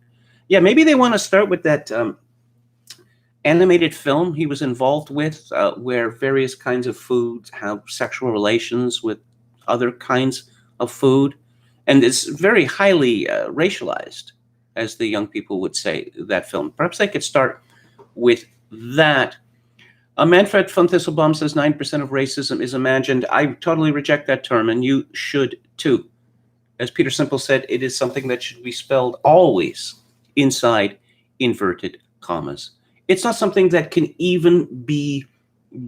Yeah, maybe they want to start with that animated film he was involved with, where various kinds of foods have sexual relations with other kinds of food. And it's very highly racialized, as the young people would say, that film. Perhaps they could start with that. Manfred von Thistlebaum says 9% of racism is imagined. I totally reject that term, and you should too. As Peter Simple said, it is something that should be spelled always inside inverted commas. It's not something that can even be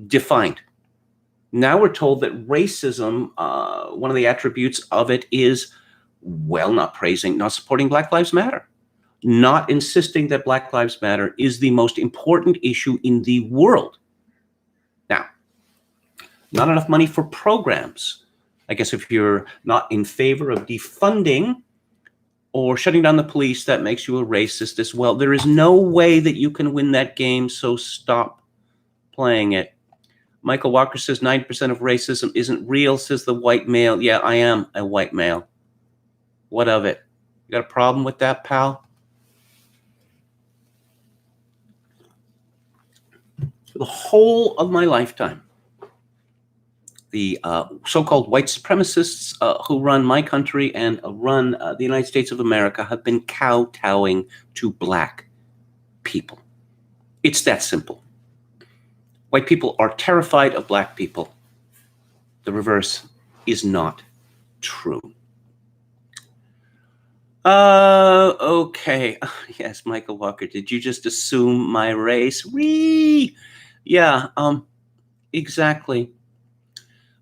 defined. Now we're told that racism, one of the attributes of it is, well, not praising, not supporting Black Lives Matter, not insisting that Black Lives Matter is the most important issue in the world. Now, not enough money for programs. I guess if you're not in favor of defunding or shutting down the police, that makes you a racist as well. There is no way that you can win that game, so stop playing it. Michael Walker says 9% of racism isn't real, says the white male. Yeah, I am a white male. What of it? You got a problem with that, pal? For the whole of my lifetime, the so-called white supremacists who run my country and run the United States of America have been kowtowing to black people. It's that simple. White people are terrified of black people. The reverse is not true. Okay. Yes, Michael Walker, did you just assume my race? Whee! Yeah, exactly.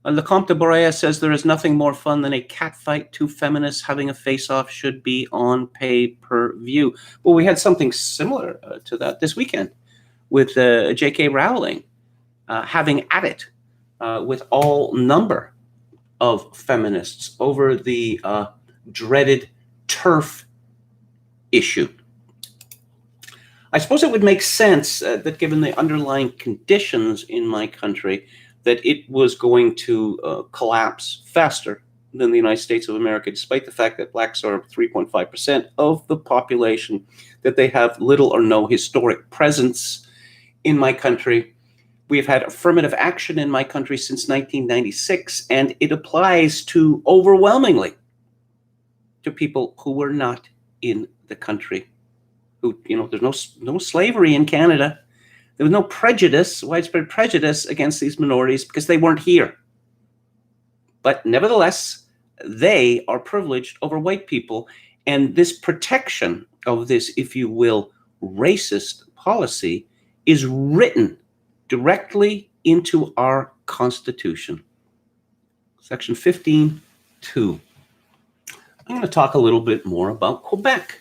Lecomte de Borea says there is nothing more fun than a catfight. 2 feminists having a face-off should be on pay-per-view. Well, we had something similar to that this weekend with J.K. Rowling having at it with all number of feminists over the dreaded turf issue. I suppose it would make sense that given the underlying conditions in my country, that it was going to collapse faster than the United States of America, despite the fact that blacks are 3.5% of the population, that they have little or no historic presence in my country. We've had affirmative action in my country since 1996, and it applies to overwhelmingly to people who were not in the country. Who, there's no slavery in Canada. There was no prejudice, widespread prejudice against these minorities because they weren't here. But nevertheless, they are privileged over white people. And this protection of this, if you will, racist policy is written directly into our Constitution. Section 15(2). I'm going to talk a little bit more about Quebec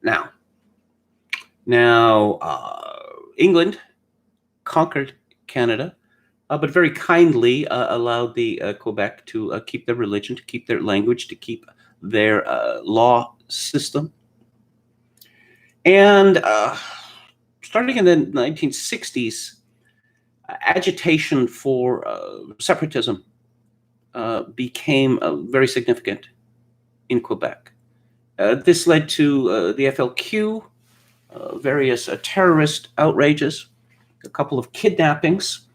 now. England conquered Canada, but very kindly allowed the Quebec to keep their religion, to keep their language, to keep their law system. And starting in the 1960s, agitation for separatism became very significant in Quebec. This led to the FLQ, various terrorist outrages, a couple of kidnappings.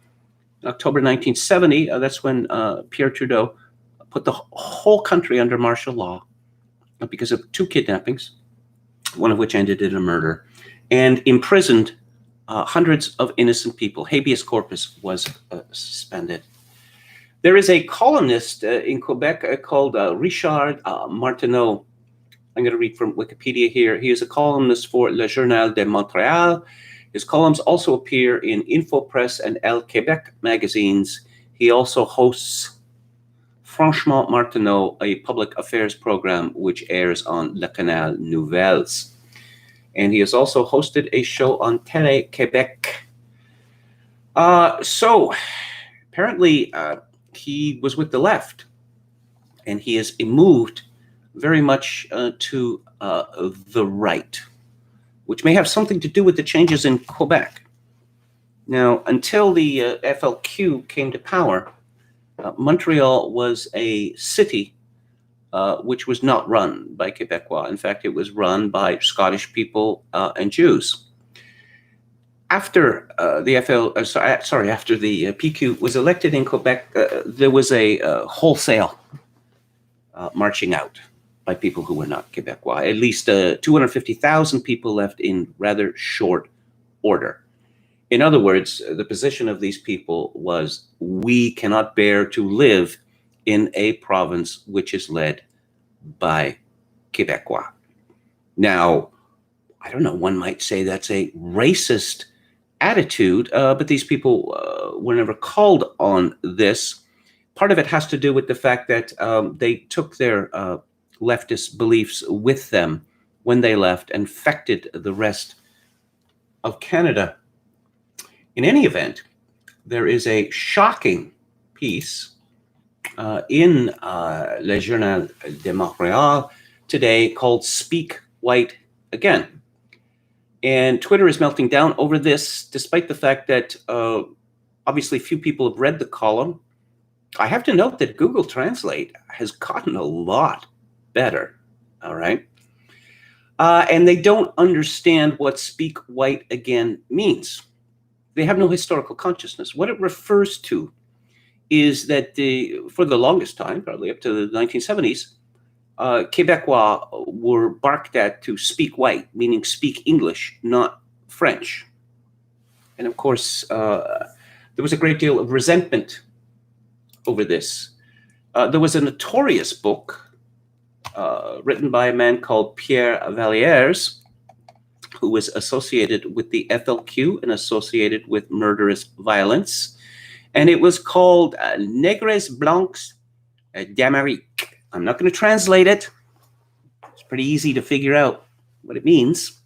In October 1970, that's when Pierre Trudeau put the whole country under martial law because of 2 kidnappings, one of which ended in a murder, and imprisoned hundreds of innocent people. Habeas corpus was suspended. There is a columnist in Quebec called Richard Martineau. I'm going to read from Wikipedia here. He is a columnist for Le Journal de Montréal. His columns also appear in Info Press and El Québec magazines. He also hosts Franchement Martineau, a public affairs program which airs on Le Canal Nouvelles. And he has also hosted a show on Télé Québec. So apparently he was with the left, and he has moved very much to the right, which may have something to do with the changes in Quebec. Now, until the FLQ came to power, Montreal was a city which was not run by Quebecois. In fact, it was run by Scottish people and Jews. After after the PQ was elected in Quebec, there was a wholesale marching out by people who were not Quebecois. At least 250,000 people left in rather short order. In other words, the position of these people was, we cannot bear to live in a province which is led by Quebecois. Now, I don't know, one might say that's a racist attitude, but these people were never called on this. Part of it has to do with the fact that they took their leftist beliefs with them when they left and infected the rest of Canada. In any event, there is a shocking piece in Le Journal de Montréal today called Speak White Again. And Twitter is melting down over this, despite the fact that obviously few people have read the column. I have to note that Google Translate has gotten a lot better, all right? And they don't understand what Speak White Again means. They have no historical consciousness. What it refers to is that for the longest time, probably up to the 1970s, Quebecois were barked at to speak white, meaning speak English, not French. And of course, there was a great deal of resentment over this. There was a notorious book written by a man called Pierre Vallières, who was associated with the FLQ and associated with murderous violence. And it was called Negres Blancs d'Amérique. I'm not going to translate it. It's pretty easy to figure out what it means.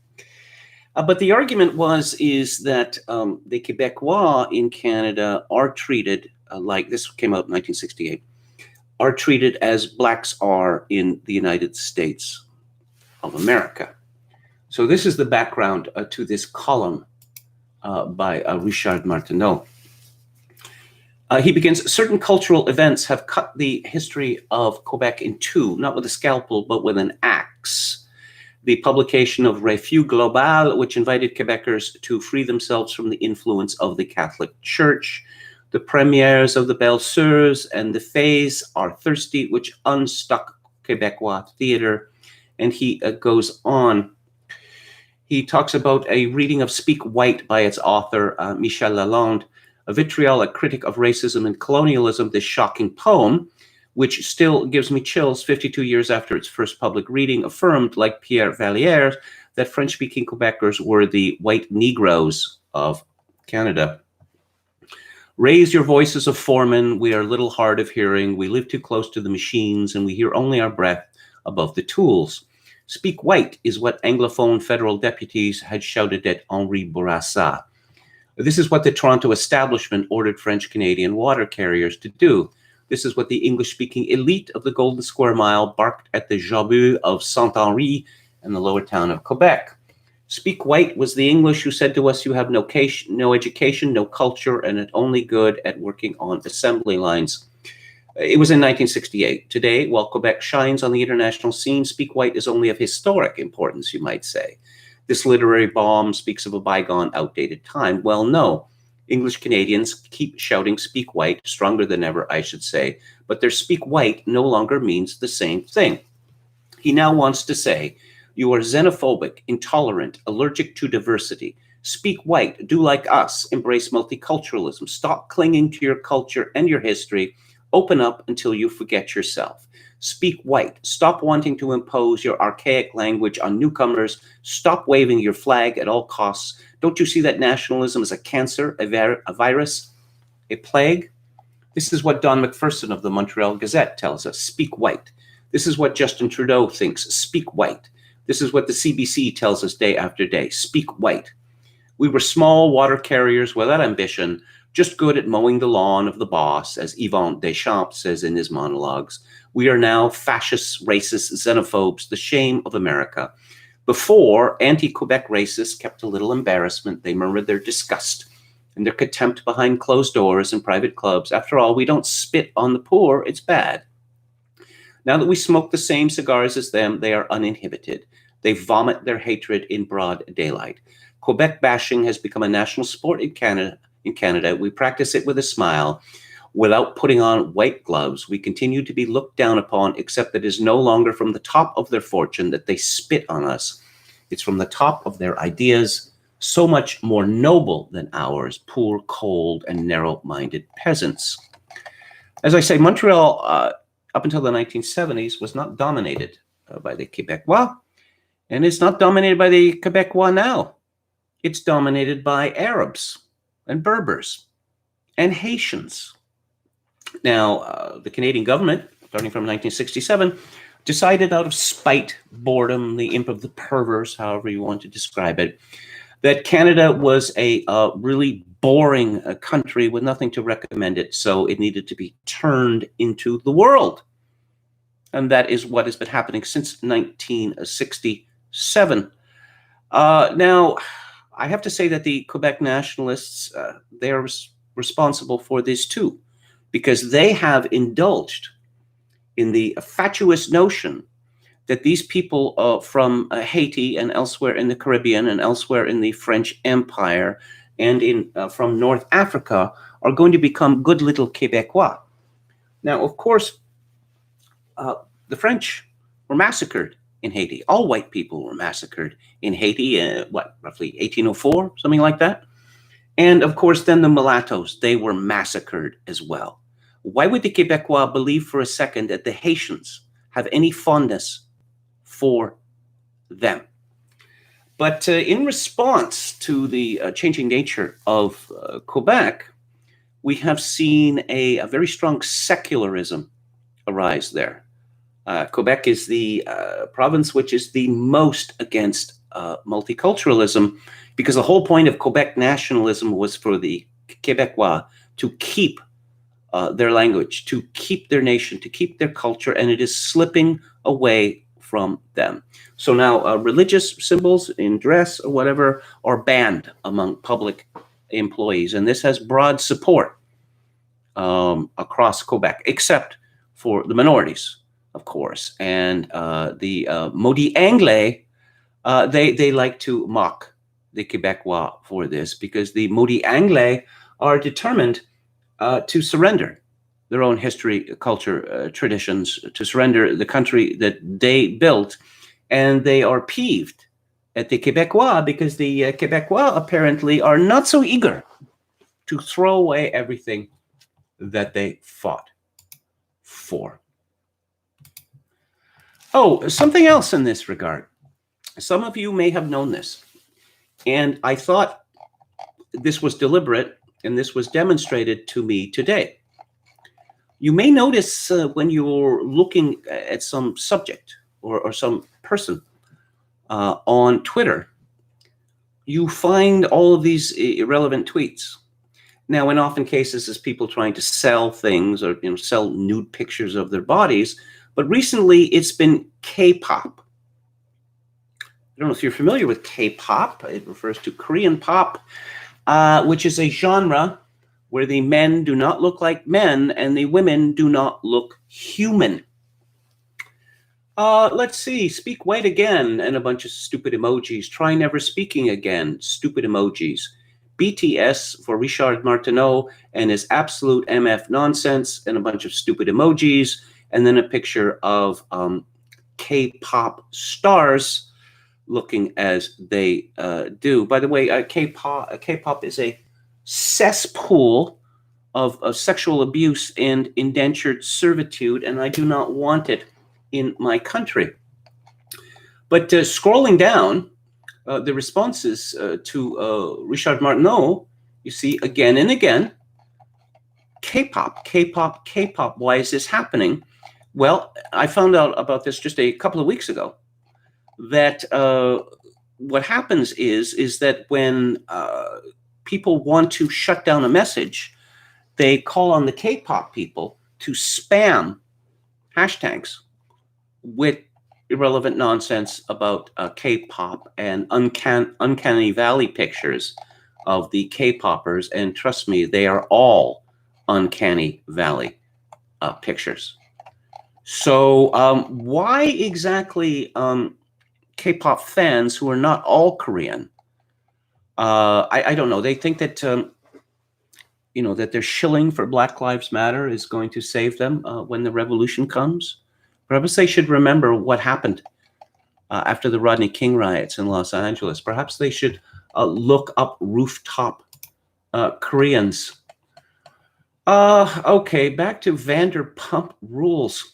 But the argument is that the Quebecois in Canada are treated like, this came out in 1968, are treated as blacks are in the United States of America. So this is the background to this column by Richard Martineau. He begins, certain cultural events have cut the history of Quebec in two, not with a scalpel, but with an axe. The publication of Refus Global, which invited Quebecers to free themselves from the influence of the Catholic Church. The premieres of the Belles Sœurs and the Fays are thirsty, which unstuck Quebecois theater. And he goes on. He talks about a reading of Speak White by its author, Michel Lalonde, a vitriolic critic of racism and colonialism. This shocking poem, which still gives me chills 52 years after its first public reading, affirmed, like Pierre Valliere, that French-speaking Quebecers were the white Negroes of Canada. Raise your voices of foremen. We are little hard of hearing. We live too close to the machines, and we hear only our breath above the tools. Speak white is what Anglophone federal deputies had shouted at Henri Bourassa. This is what the Toronto establishment ordered French-Canadian water carriers to do. This is what the English-speaking elite of the Golden Square Mile barked at the Jabu of Saint-Henri and the lower town of Quebec. Speak white was the English who said to us, you have no education, no culture, and are only good at working on assembly lines. It was in 1968. Today, while Quebec shines on the international scene, Speak White is only of historic importance, you might say. This literary bomb speaks of a bygone, outdated time. Well, no. English Canadians keep shouting Speak White, stronger than ever, I should say, but their Speak White no longer means the same thing. He now wants to say, you are xenophobic, intolerant, allergic to diversity. Speak white, do like us, embrace multiculturalism, stop clinging to your culture and your history, open up until you forget yourself. Speak white, stop wanting to impose your archaic language on newcomers, stop waving your flag at all costs. Don't you see that nationalism is a cancer, a virus, a plague? This is what Don McPherson of the Montreal Gazette tells us, speak white. This is what Justin Trudeau thinks, speak white. This is what the CBC tells us day after day, speak white. We were small water carriers without ambition, just good at mowing the lawn of the boss, as Yvon Deschamps says in his monologues. We are now fascists, racists, xenophobes, the shame of America. Before, anti-Quebec racists kept a little embarrassment. They murmured their disgust and their contempt behind closed doors in private clubs. After all, we don't spit on the poor, it's bad. Now that we smoke the same cigars as them, they are uninhibited. They vomit their hatred in broad daylight. Quebec bashing has become a national sport in Canada. We practice it with a smile. Without putting on white gloves, we continue to be looked down upon, except that it is no longer from the top of their fortune that they spit on us. It's from the top of their ideas, so much more noble than ours, poor, cold, and narrow-minded peasants. As I say, Montreal, up until the 1970s, was not dominated by the Quebecois, and it's not dominated by the Quebecois now. It's dominated by Arabs and Berbers and Haitians. Now, the Canadian government, starting from 1967, decided out of spite, boredom, the imp of the perverse, however you want to describe it, that Canada was a really boring country with nothing to recommend it, so it needed to be turned into the world. And that is what has been happening since 1967. Now, I have to say that the Quebec nationalists, they are responsible for this too, because they have indulged in the fatuous notion that these people from Haiti and elsewhere in the Caribbean and elsewhere in the French Empire and from North Africa are going to become good little Quebecois. Now, of course, the French were massacred in Haiti. All white people were massacred in Haiti, roughly 1804, something like that. And of course, then the mulattoes, they were massacred as well. Why would the Quebecois believe for a second that the Haitians have any fondness for them? But in response to the changing nature of Quebec, we have seen a very strong secularism arise there. Quebec is the province which is the most against multiculturalism, because the whole point of Quebec nationalism was for the Quebecois to keep their language, to keep their nation, to keep their culture, and it is slipping away from them. So now religious symbols in dress or whatever are banned among public employees, and this has broad support across Quebec, except for the minorities, of course. And the Maudits Anglais, they like to mock the Quebecois for this, because the Maudits Anglais are determined to surrender their own history, culture, traditions, to surrender the country that they built. And they are peeved at the Quebecois because the Quebecois apparently are not so eager to throw away everything that they fought for. Oh, something else in this regard. Some of you may have known this, and I thought this was deliberate, and this was demonstrated to me today. You may notice when you're looking at some subject or some person on Twitter, you find all of these irrelevant tweets. Now, in often cases, it's people trying to sell things or sell nude pictures of their bodies. But recently, it's been K-pop. I don't know if you're familiar with K-pop. It refers to Korean pop, which is a genre where the men do not look like men and the women do not look human. Let's see. Speak white again, and a bunch of stupid emojis. Try never speaking again. Stupid emojis. BTS for Richard Martineau and his absolute MF nonsense, and a bunch of stupid emojis, and then a picture of K-pop stars looking as they do. By the way, K-pop is a cesspool of sexual abuse and indentured servitude, and I do not want it in my country. But scrolling down, the responses to Richard Martineau, you see again and again, K-pop, K-pop, K-pop. Why is this happening? Well, I found out about this just a couple of weeks ago, that what happens is that when people want to shut down a message, they call on the K-pop people to spam hashtags with irrelevant nonsense about K-pop and uncanny valley pictures of the K-poppers. And trust me, they are all uncanny valley pictures. So why exactly K-pop fans who are not all Korean? I don't know. They think that that their shilling for Black Lives Matter is going to save them when the revolution comes. Perhaps they should remember what happened after the Rodney King riots in Los Angeles. Perhaps they should look up rooftop Koreans. Okay, back to Vanderpump Rules.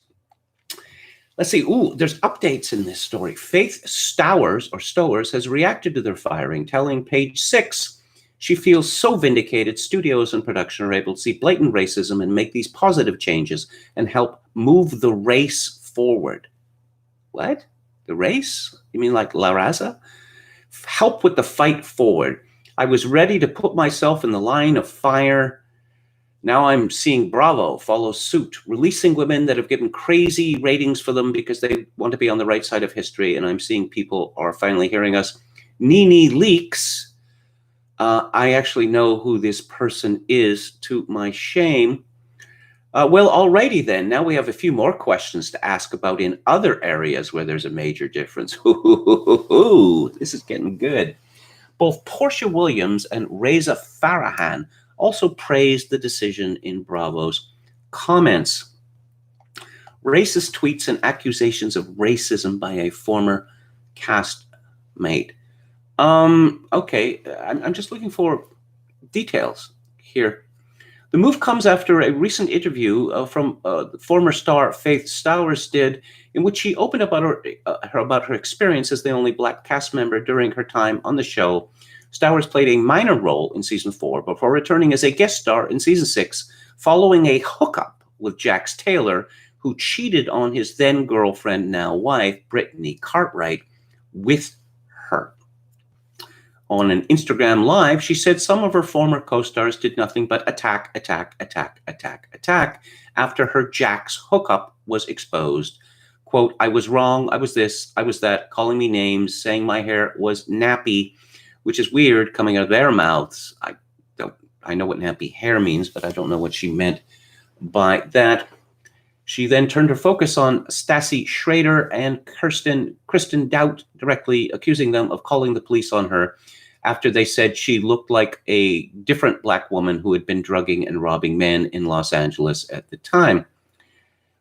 Let's see. Ooh, there's updates in this story. Faith Stowers has reacted to their firing, telling Page 6 she feels so vindicated studios and production are able to see blatant racism and make these positive changes and help move the race forward. What? The race? You mean like La Raza? Help with the fight forward. I was ready to put myself in the line of fire. Now I'm seeing Bravo follow suit, releasing women that have given crazy ratings for them because they want to be on the right side of history. And I'm seeing people are finally hearing us. Nene Leakes. I actually know who this person is, to my shame. Well, alrighty then. Now we have a few more questions to ask about in other areas where there's a major difference. This is getting good. Both Portia Williams and Reza Farahan also praised the decision in Bravo's comments. Racist tweets and accusations of racism by a former castmate. Okay, I'm just looking for details here. The move comes after a recent interview from former star Faith Stowers did, in which she opened about her experience as the only Black cast member during her time on the show. Stowers played a minor role in season 4 before returning as a guest star in season 6, following a hookup with Jax Taylor, who cheated on his then girlfriend, now wife, Brittany Cartwright, with her. On an Instagram Live, she said some of her former co-stars did nothing but attack after her Jax hookup was exposed. Quote, I was wrong, I was this, I was that, calling me names, saying my hair was nappy, which is weird coming out of their mouths. I know what nappy hair means, but I don't know what she meant by that. She then turned her focus on Stassi Schrader and Kristen Doubt, directly accusing them of calling the police on her after they said she looked like a different Black woman who had been drugging and robbing men in Los Angeles at the time.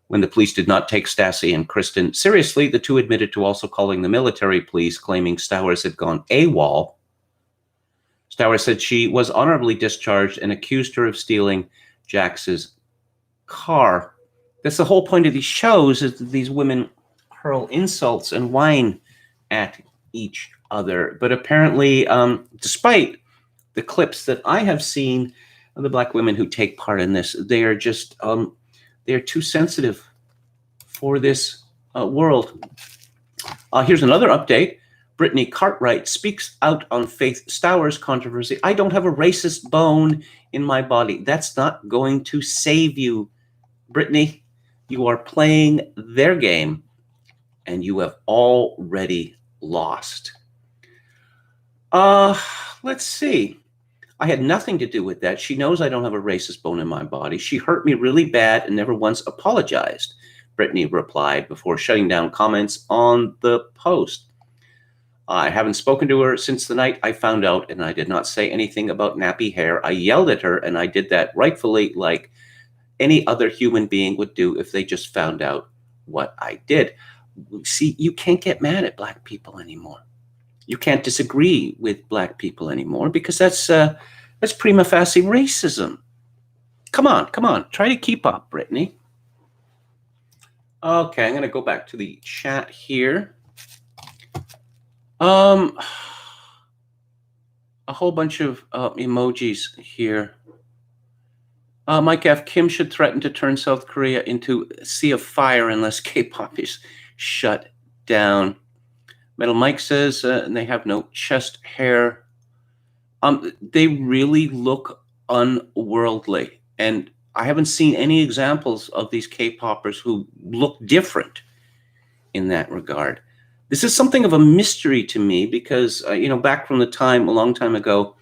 When the police did not take Stassi and Kristen seriously, the two admitted to also calling the military police, claiming Stowers had gone AWOL. Stowers said she was honorably discharged and accused her of stealing Jax's car. That's the whole point of these shows, is that these women hurl insults and whine at each other. But apparently, despite the clips that I have seen of the Black women who take part in this, they are just, they're too sensitive for this world. Here's another update. Brittany Cartwright speaks out on Faith Stowers controversy. I don't have a racist bone in my body. That's not going to save you, Brittany. You are playing their game, and you have already lost. Let's see. I had nothing to do with that. She knows I don't have a racist bone in my body. She hurt me really bad and never once apologized, Brittany replied before shutting down comments on the post. I haven't spoken to her since the night I found out, and I did not say anything about nappy hair. I yelled at her, and I did that rightfully, like any other human being would do if they just found out what I did. See, you can't get mad at Black people anymore. You can't disagree with Black people anymore, because that's prima facie racism. Come on. Try to keep up, Brittany. Okay, I'm going to go back to the chat here. A whole bunch of emojis here. Mike F. Kim should threaten to turn South Korea into a sea of fire unless K-pop is shut down. Metal Mike says they have no chest hair. They really look unworldly. And I haven't seen any examples of these K-poppers who look different in that regard. This is something of a mystery to me because, back from the time, a long time ago,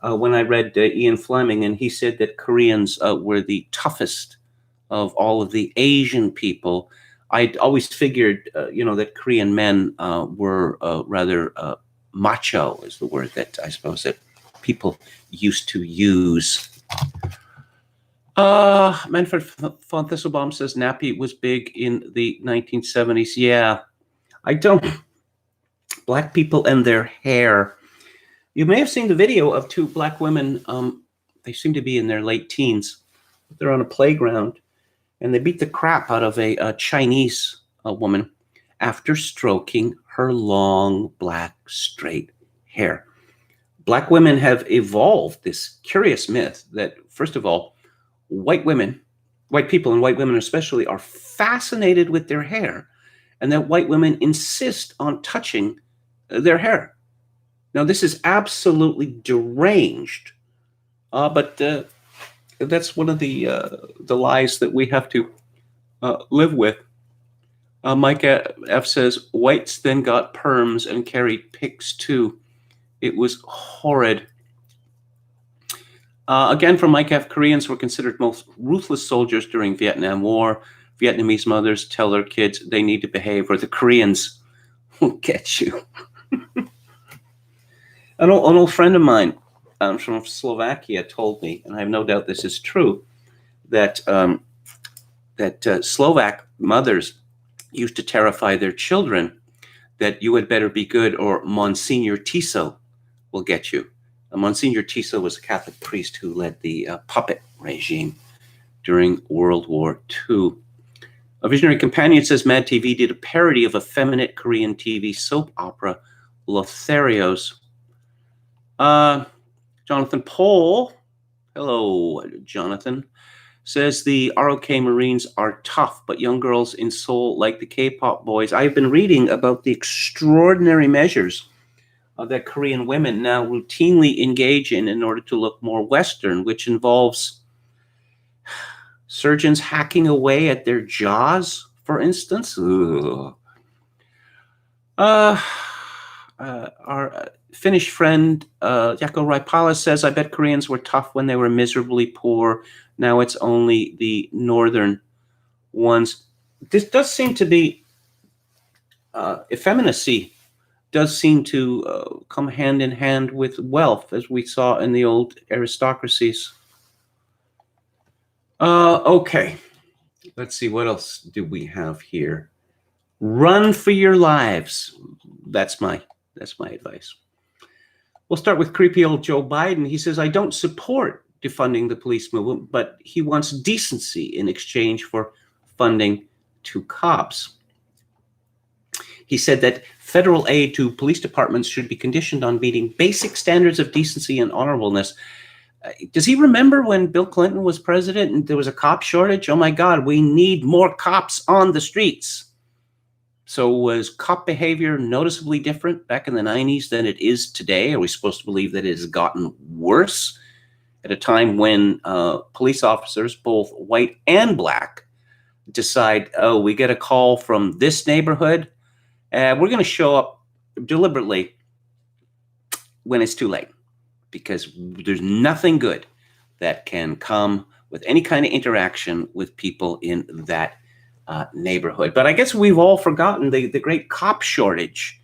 when I read Ian Fleming, and he said that Koreans were the toughest of all of the Asian people, I'd always figured, that Korean men were rather macho, is the word that I suppose that people used to use. Manfred von Thistlebaum says nappy was big in the 1970s. Yeah, Black people and their hair. You may have seen the video of two Black women. They seem to be in their late teens. They're on a playground, and they beat the crap out of a Chinese woman after stroking her long, black, straight hair. Black women have evolved this curious myth that, first of all, white people and white women especially, are fascinated with their hair, and that white women insist on touching their hair. Now, this is absolutely deranged, but that's one of the lies that we have to live with. Mike F. says, whites then got perms and carried pics too. It was horrid. Again, from Mike F., Koreans were considered most ruthless soldiers during Vietnam War. Vietnamese mothers tell their kids they need to behave or the Koreans will get you. An old friend of mine from Slovakia told me, and I have no doubt this is true, that Slovak mothers used to terrify their children that you had better be good or Monsignor Tiso will get you. Monsignor Tiso was a Catholic priest who led the puppet regime during World War II. A Visionary Companion says Mad TV did a parody of effeminate Korean TV soap opera, Lotharios. Jonathan Pohl, hello, Jonathan, says the ROK Marines are tough, but young girls in Seoul like the K-pop boys. I've been reading about the extraordinary measures that Korean women now routinely engage in order to look more Western, which involves surgeons hacking away at their jaws, for instance. Our Finnish friend, Jaakko Raipala, says, I bet Koreans were tough when they were miserably poor. Now it's only the northern ones. This does seem to be, effeminacy does seem to come hand in hand with wealth, as we saw in the old aristocracies. Okay, let's see, what else do we have here? Run for your lives. That's my advice. We'll start with creepy old Joe Biden. He says, I don't support defunding the police movement, but he wants decency in exchange for funding to cops. He said that federal aid to police departments should be conditioned on meeting basic standards of decency and honorableness. Does he remember when Bill Clinton was president and there was a cop shortage? Oh my God, we need more cops on the streets. So was cop behavior noticeably different back in the 90s than it is today? Are we supposed to believe that it has gotten worse at a time when police officers, both white and black, decide, oh, we get a call from this neighborhood, we're going to show up deliberately when it's too late, because there's nothing good that can come with any kind of interaction with people in that neighborhood. But I guess we've all forgotten the great cop shortage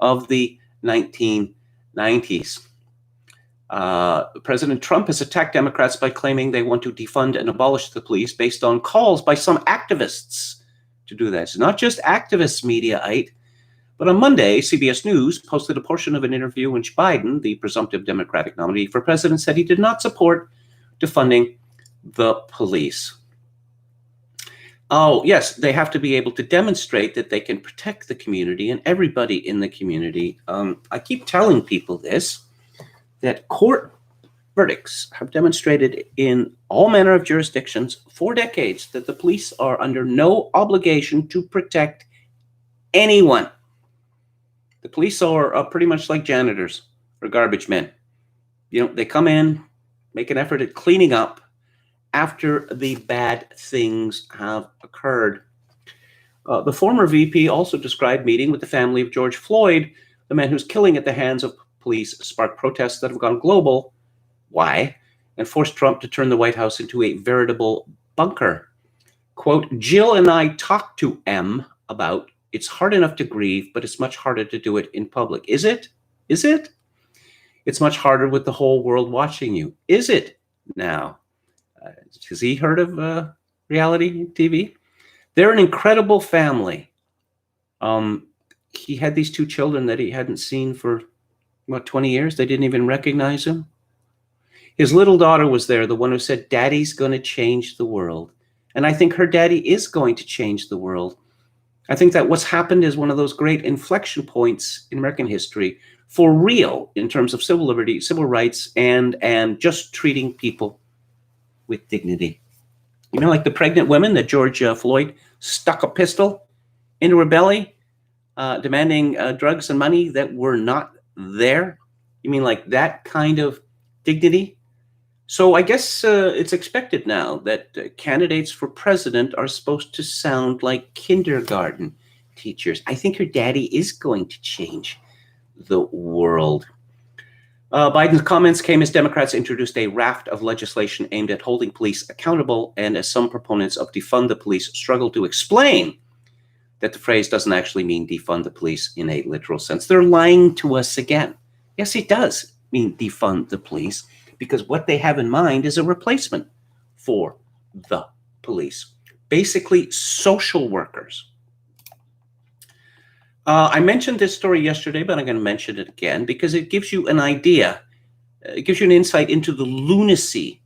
of the 1990s. President Trump has attacked Democrats by claiming they want to defund and abolish the police based on calls by some activists to do that. It's not just activists, Mediaite. But on Monday, CBS News posted a portion of an interview in which Biden, the presumptive Democratic nominee for president, said he did not support defunding the police. Oh, yes, they have to be able to demonstrate that they can protect the community and everybody in the community. I keep telling people this, that court verdicts have demonstrated in all manner of jurisdictions for decades that the police are under no obligation to protect anyone. The police are pretty much like janitors or garbage men. You know, they come in, make an effort at cleaning up after the bad things have occurred. The former VP also described meeting with the family of George Floyd, the man whose killing at the hands of police sparked protests that have gone global. Why? And forced Trump to turn the White House into a veritable bunker. Quote, Jill and I talked to M about it's hard enough to grieve, but it's much harder to do it in public. Is it? Is it? It's much harder with the whole world watching you. Is it now? Has he heard of reality TV? They're an incredible family. He had these two children that he hadn't seen for, 20 years? They didn't even recognize him. His little daughter was there, the one who said, Daddy's going to change the world. And I think her daddy is going to change the world. I think that what's happened is one of those great inflection points in American history for real in terms of civil liberty, civil rights, and just treating people with dignity. You know, like the pregnant women that George Floyd stuck a pistol into her belly, demanding drugs and money that were not there. You mean like that kind of dignity? So I guess it's expected now that candidates for president are supposed to sound like kindergarten teachers. I think her daddy is going to change the world. Biden's comments came as Democrats introduced a raft of legislation aimed at holding police accountable, and as some proponents of defund the police struggle to explain that the phrase doesn't actually mean defund the police in a literal sense. They're lying to us again. Yes, it does mean defund the police, because what they have in mind is a replacement for the police, basically social workers. I mentioned this story yesterday, but I'm going to mention it again because it gives you an idea. It gives you an insight into the lunacy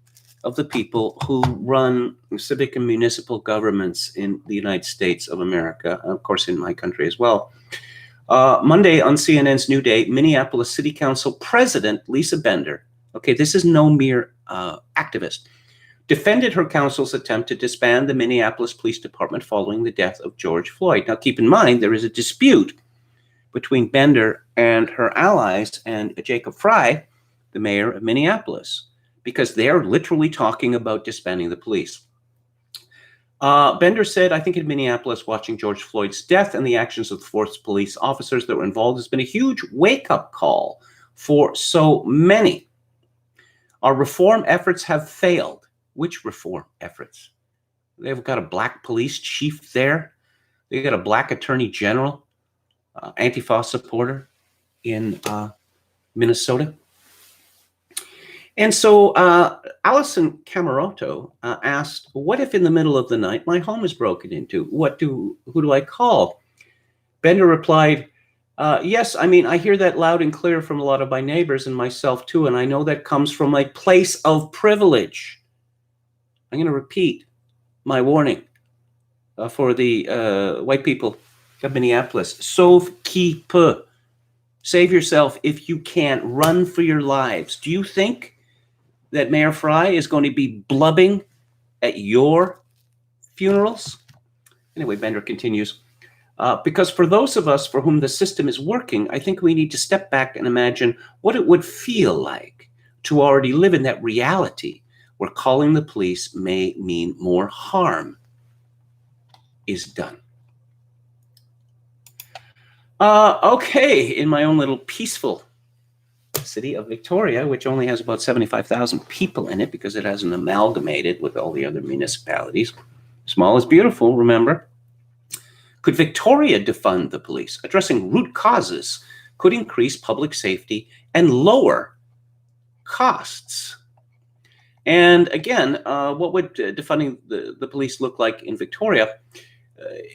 of the people who run civic and municipal governments in the United States of America, and of course in my country as well. Monday on CNN's New Day, Minneapolis City Council President Lisa Bender, okay, this is no mere activist, defended her council's attempt to disband the Minneapolis Police Department following the death of George Floyd. Now, keep in mind, there is a dispute between Bender and her allies and Jacob Frey, the mayor of Minneapolis, because they're literally talking about disbanding the police. Bender said, I think in Minneapolis, watching George Floyd's death and the actions of the forced police officers that were involved has been a huge wake-up call for so many. Our reform efforts have failed. Which reform efforts? They've got a black police chief there. They've got a black attorney general, Antifa supporter in Minnesota. And so Alison Camerotto asked, what if in the middle of the night my home is broken into? Who do I call? Bender replied, yes, I mean, I hear that loud and clear from a lot of my neighbors and myself too, and I know that comes from a place of privilege. I'm going to repeat my warning for the white people of Minneapolis. Sauve qui peut. Save yourself if you can. Run for your lives. Do you think that Mayor Frey is going to be blubbing at your funerals? Anyway, Bender continues, because for those of us for whom the system is working, I think we need to step back and imagine what it would feel like to already live in that reality where calling the police may mean more harm is done. Okay, in my own little peaceful city of Victoria, which only has about 75,000 people in it because it hasn't amalgamated with all the other municipalities. Small is beautiful, remember? Could Victoria defund the police? Addressing root causes could increase public safety and lower costs. And again, what would defunding the police look like in Victoria?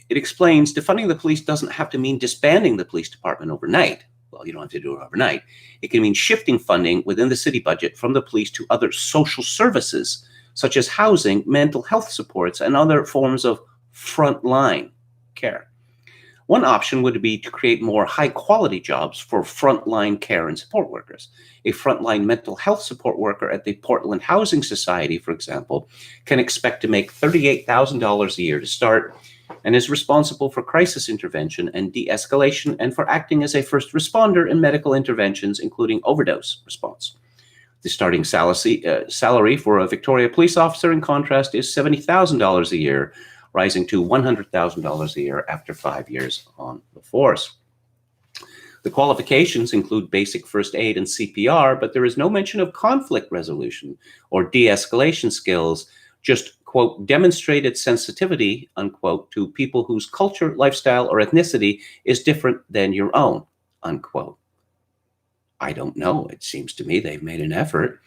It explains defunding the police doesn't have to mean disbanding the police department overnight. Well, you don't have to do it overnight. It can mean shifting funding within the city budget from the police to other social services, such as housing, mental health supports, and other forms of frontline care. One option would be to create more high-quality jobs for frontline care and support workers. A frontline mental health support worker at the Portland Housing Society, for example, can expect to make $38,000 a year to start, and is responsible for crisis intervention and de-escalation and for acting as a first responder in medical interventions, including overdose response. The starting salary for a Victoria police officer, in contrast, is $70,000 a year, rising to $100,000 a year after 5 years on the force. The qualifications include basic first aid and CPR, but there is no mention of conflict resolution or de-escalation skills, just, quote, demonstrated sensitivity, unquote, to people whose culture, lifestyle, or ethnicity is different than your own, unquote. I don't know. It seems to me they've made an effort.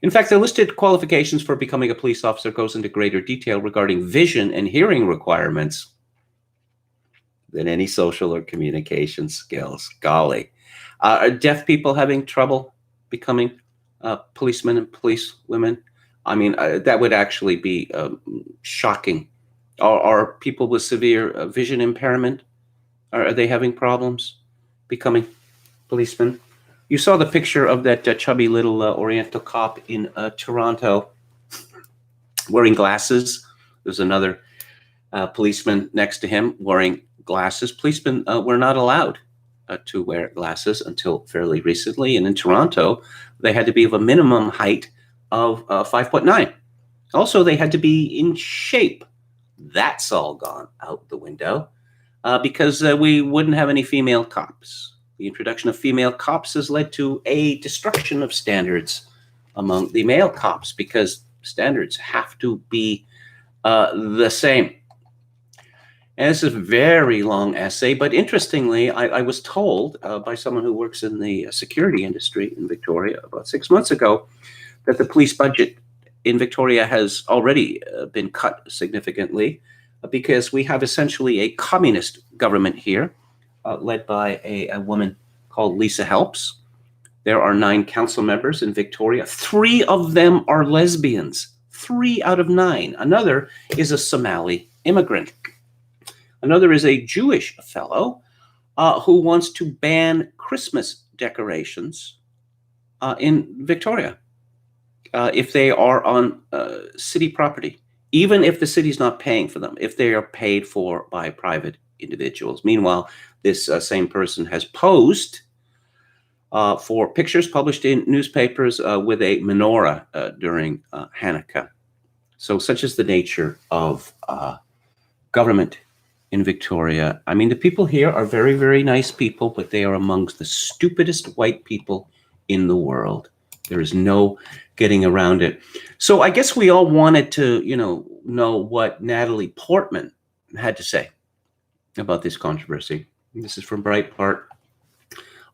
In fact, the listed qualifications for becoming a police officer goes into greater detail regarding vision and hearing requirements than any social or communication skills. Golly. Are deaf people having trouble becoming policemen and policewomen? I mean, that would actually be shocking. Are people with severe vision impairment, are they having problems becoming policemen? You saw the picture of that chubby little Oriental cop in Toronto wearing glasses. There's another policeman next to him wearing glasses. Policemen were not allowed to wear glasses until fairly recently. And in Toronto, they had to be of a minimum height of 5'9". Also, they had to be in shape. That's all gone out the window because we wouldn't have any female cops. The introduction of female cops has led to a destruction of standards among the male cops because standards have to be the same. And this is a very long essay, but interestingly, I was told by someone who works in the security industry in Victoria about 6 months ago that the police budget in Victoria has already been cut significantly because we have essentially a communist government here, led by a woman called Lisa Helps. There are 9 council members in Victoria. 3 of them are lesbians. 3 out of 9. Another is a Somali immigrant. Another is a Jewish fellow who wants to ban Christmas decorations in Victoria if they are on city property, even if the city's not paying for them, if they are paid for by private individuals. Meanwhile, this same person has posed for pictures published in newspapers with a menorah during Hanukkah. So such is the nature of government in Victoria. I mean, the people here are very, very nice people, but they are amongst the stupidest white people in the world. There is no getting around it. So I guess we all wanted to, know what Natalie Portman had to say about this controversy. This is from Breitbart.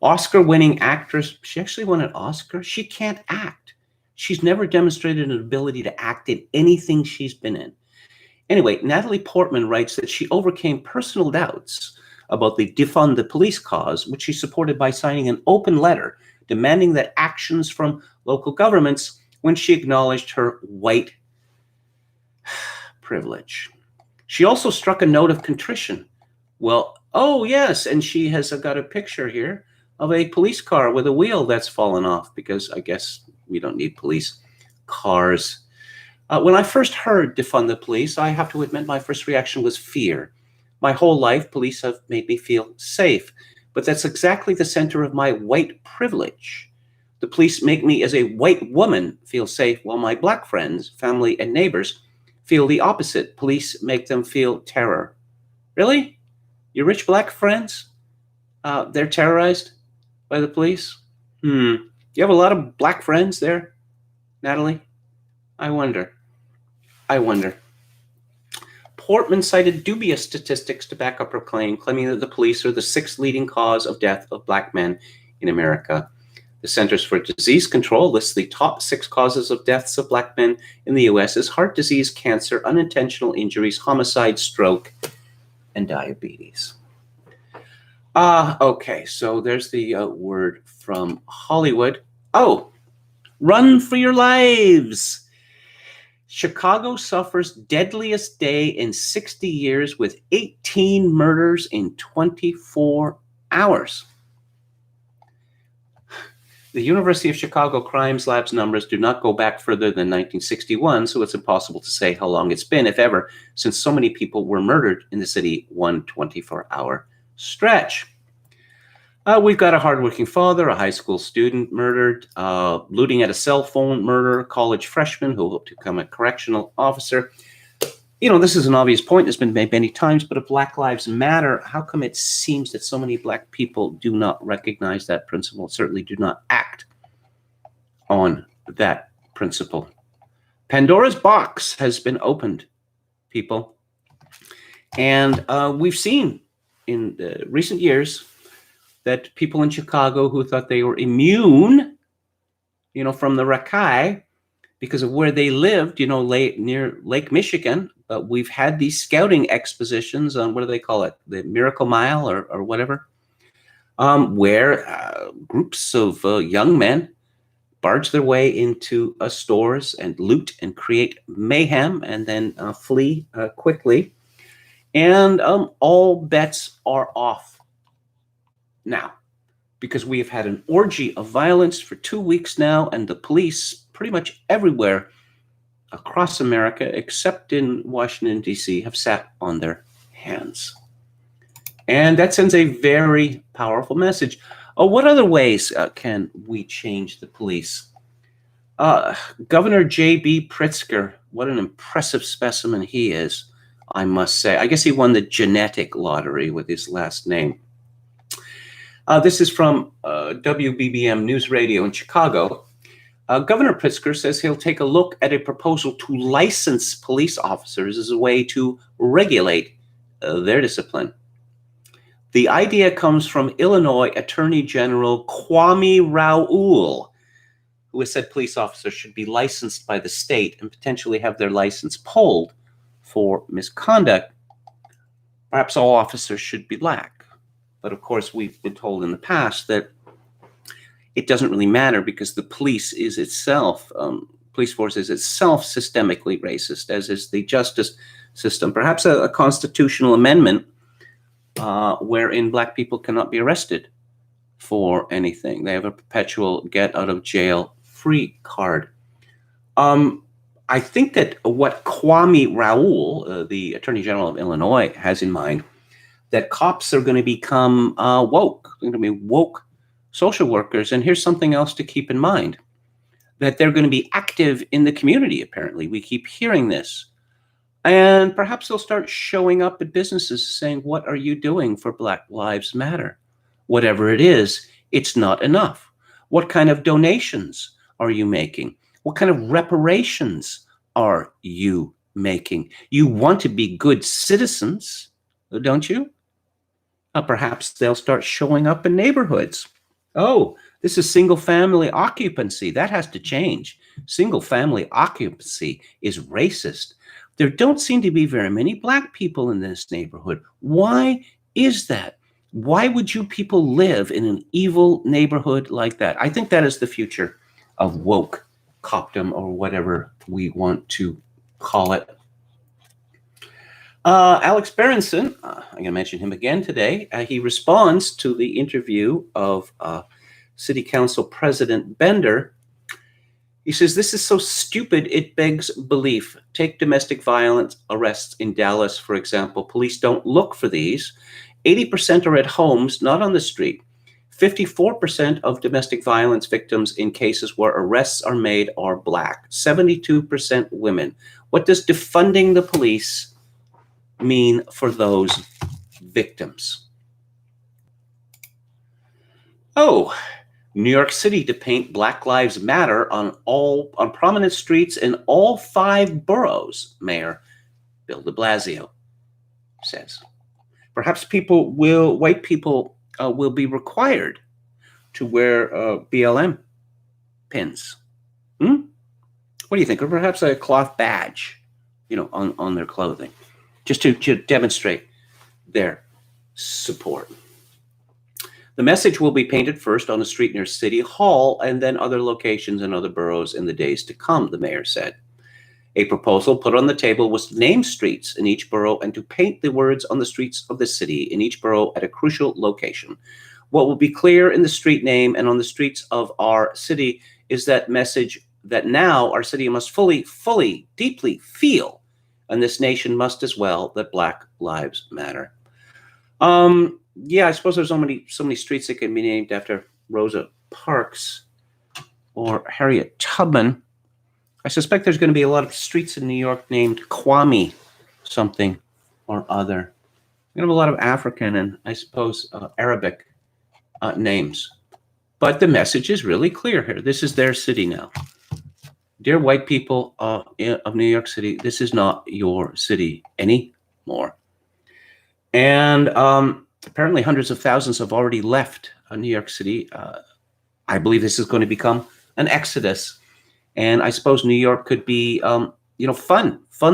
Oscar-winning actress. She actually won an Oscar. She can't act. She's never demonstrated an ability to act in anything she's been in. Anyway, Natalie Portman writes that she overcame personal doubts about the defund the police cause, which she supported by signing an open letter demanding that actions from local governments when she acknowledged her white privilege. She also struck a note of contrition. Well, oh yes, and she has got a picture here of a police car with a wheel that's fallen off, because I guess we don't need police cars. When I first heard defund the police, I have to admit my first reaction was fear. My whole life, police have made me feel safe, but that's exactly the center of my white privilege. The police make me, as a white woman, feel safe, while my black friends, family, and neighbors feel the opposite. Police make them feel terror. Really? Your rich black friends? They're terrorized by the police? You have a lot of black friends there, Natalie? I wonder. Portman cited dubious statistics to back up her claim, claiming that the police are the sixth leading cause of death of black men in America. The Centers for Disease Control lists the top 6 causes of deaths of black men in the U.S. as heart disease, cancer, unintentional injuries, homicide, stroke, and diabetes. Okay, so there's the word from Hollywood. Oh, run for your lives. Chicago suffers deadliest day in 60 years with 18 murders in 24 hours. The University of Chicago Crime Lab's numbers do not go back further than 1961, so it's impossible to say how long it's been, if ever, since so many people were murdered in the city one 24-hour stretch. We've got a hardworking father, a high school student murdered, looting at a cell phone murder, college freshman who hoped to become a correctional officer. This is an obvious point that's been made many times, but if Black Lives Matter, how come it seems that so many black people do not recognize that principle, certainly do not act on that principle? Pandora's box has been opened, people. And we've seen in recent years that people in Chicago who thought they were immune, from the rakai because of where they lived, near Lake Michigan. But we've had these scouting expositions on, what do they call it? The Miracle Mile or whatever, where groups of young men barge their way into stores and loot and create mayhem and then flee quickly. And all bets are off now, because we have had an orgy of violence for 2 weeks now, and the police pretty much everywhere across America, except in Washington, D.C., have sat on their hands. And that sends a very powerful message. What other ways can we change the police? Governor J.B. Pritzker, what an impressive specimen he is, I must say. I guess he won the genetic lottery with his last name. This is from WBBM News Radio in Chicago. Governor Pritzker says he'll take a look at a proposal to license police officers as a way to regulate their discipline. The idea comes from Illinois Attorney General Kwame Raoul, who has said police officers should be licensed by the state and potentially have their license pulled for misconduct. Perhaps all officers should be black. But of course, we've been told in the past that it doesn't really matter because the police is itself, police force is itself systemically racist, as is the justice system. Perhaps a constitutional amendment wherein black people cannot be arrested for anything. They have a perpetual get out of jail free card. I think that what Kwame Raoul, the Attorney General of Illinois, has in mind that cops are going to become woke. They're going to be woke social workers. And here's something else to keep in mind, that they're going to be active in the community, apparently. We keep hearing this. And perhaps they'll start showing up at businesses saying, what are you doing for Black Lives Matter? Whatever it is, it's not enough. What kind of donations are you making? What kind of reparations are you making? You want to be good citizens, don't you? Perhaps they'll start showing up in neighborhoods. Oh, this is single family occupancy. That has to change. Single family occupancy is racist. There don't seem to be very many Black people in this neighborhood. Why is that? Why would you people live in an evil neighborhood like that? I think that is the future of woke copdom, or whatever we want to call it. Alex Berenson, I'm going to mention him again today. He responds to the interview of City Council President Bender. He says, this is so stupid, it begs belief. Take domestic violence arrests in Dallas, for example. Police don't look for these. 80% are at homes, not on the street. 54% of domestic violence victims in cases where arrests are made are Black. 72% women. What does defunding the police mean for those victims? Oh, New York City to paint Black Lives Matter on prominent streets in all 5 boroughs, Mayor Bill de Blasio says. Perhaps white people will be required to wear BLM pins. What do you think? Or perhaps a cloth badge, on their clothing, just to demonstrate their support. The message will be painted first on a street near City Hall and then other locations in other boroughs in the days to come, the mayor said. A proposal put on the table was to name streets in each borough and to paint the words on the streets of the city in each borough at a crucial location. What will be clear in the street name and on the streets of our city is that message that now our city must fully, deeply feel, and this nation must as well, that Black Lives Matter. Yeah, I suppose there's so many streets that can be named after Rosa Parks or Harriet Tubman. I suspect there's going to be a lot of streets in New York named Kwame something or other. We're going to have a lot of African and, I suppose, Arabic names. But the message is really clear here. This is their city now. Dear white people of New York City, this is not your city anymore. And apparently hundreds of thousands have already left New York City. I believe this is going to become an exodus. And I suppose New York could be, fun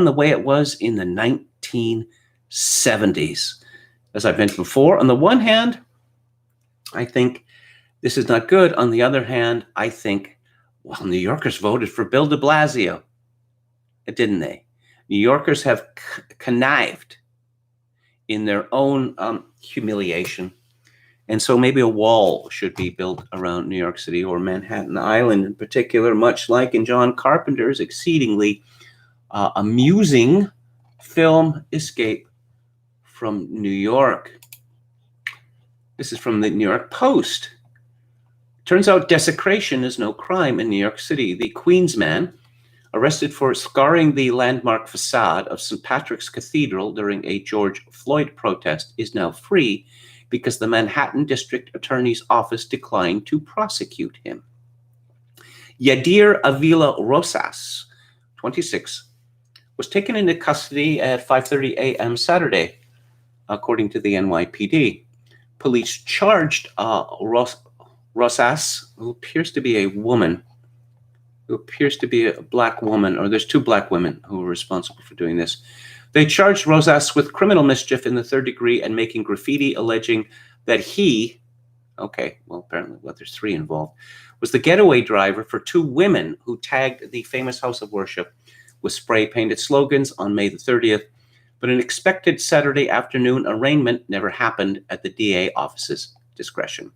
the way it was in the 1970s. As I've mentioned before, on the one hand, I think this is not good. On the other hand, I think, well, New Yorkers voted for Bill de Blasio, didn't they? New Yorkers have connived in their own humiliation. And so maybe a wall should be built around New York City, or Manhattan Island in particular, much like in John Carpenter's exceedingly amusing film Escape from New York. This is from the New York Post. Turns out desecration is no crime in New York City. The Queens man, arrested for scarring the landmark facade of St. Patrick's Cathedral during a George Floyd protest, is now free because the Manhattan District Attorney's Office declined to prosecute him. Yadir Avila Rosas, 26, was taken into custody at 5:30 a.m. Saturday, according to the NYPD. Police charged Rosas, who appears to be a woman, who appears to be a Black woman, or there's 2 Black women who were responsible for doing this. They charged Rosas with criminal mischief in the 3rd degree and making graffiti alleging that he, apparently there's 3 involved, was the getaway driver for 2 women who tagged the famous house of worship with spray-painted slogans on May the 30th, but an expected Saturday afternoon arraignment never happened at the DA office's discretion.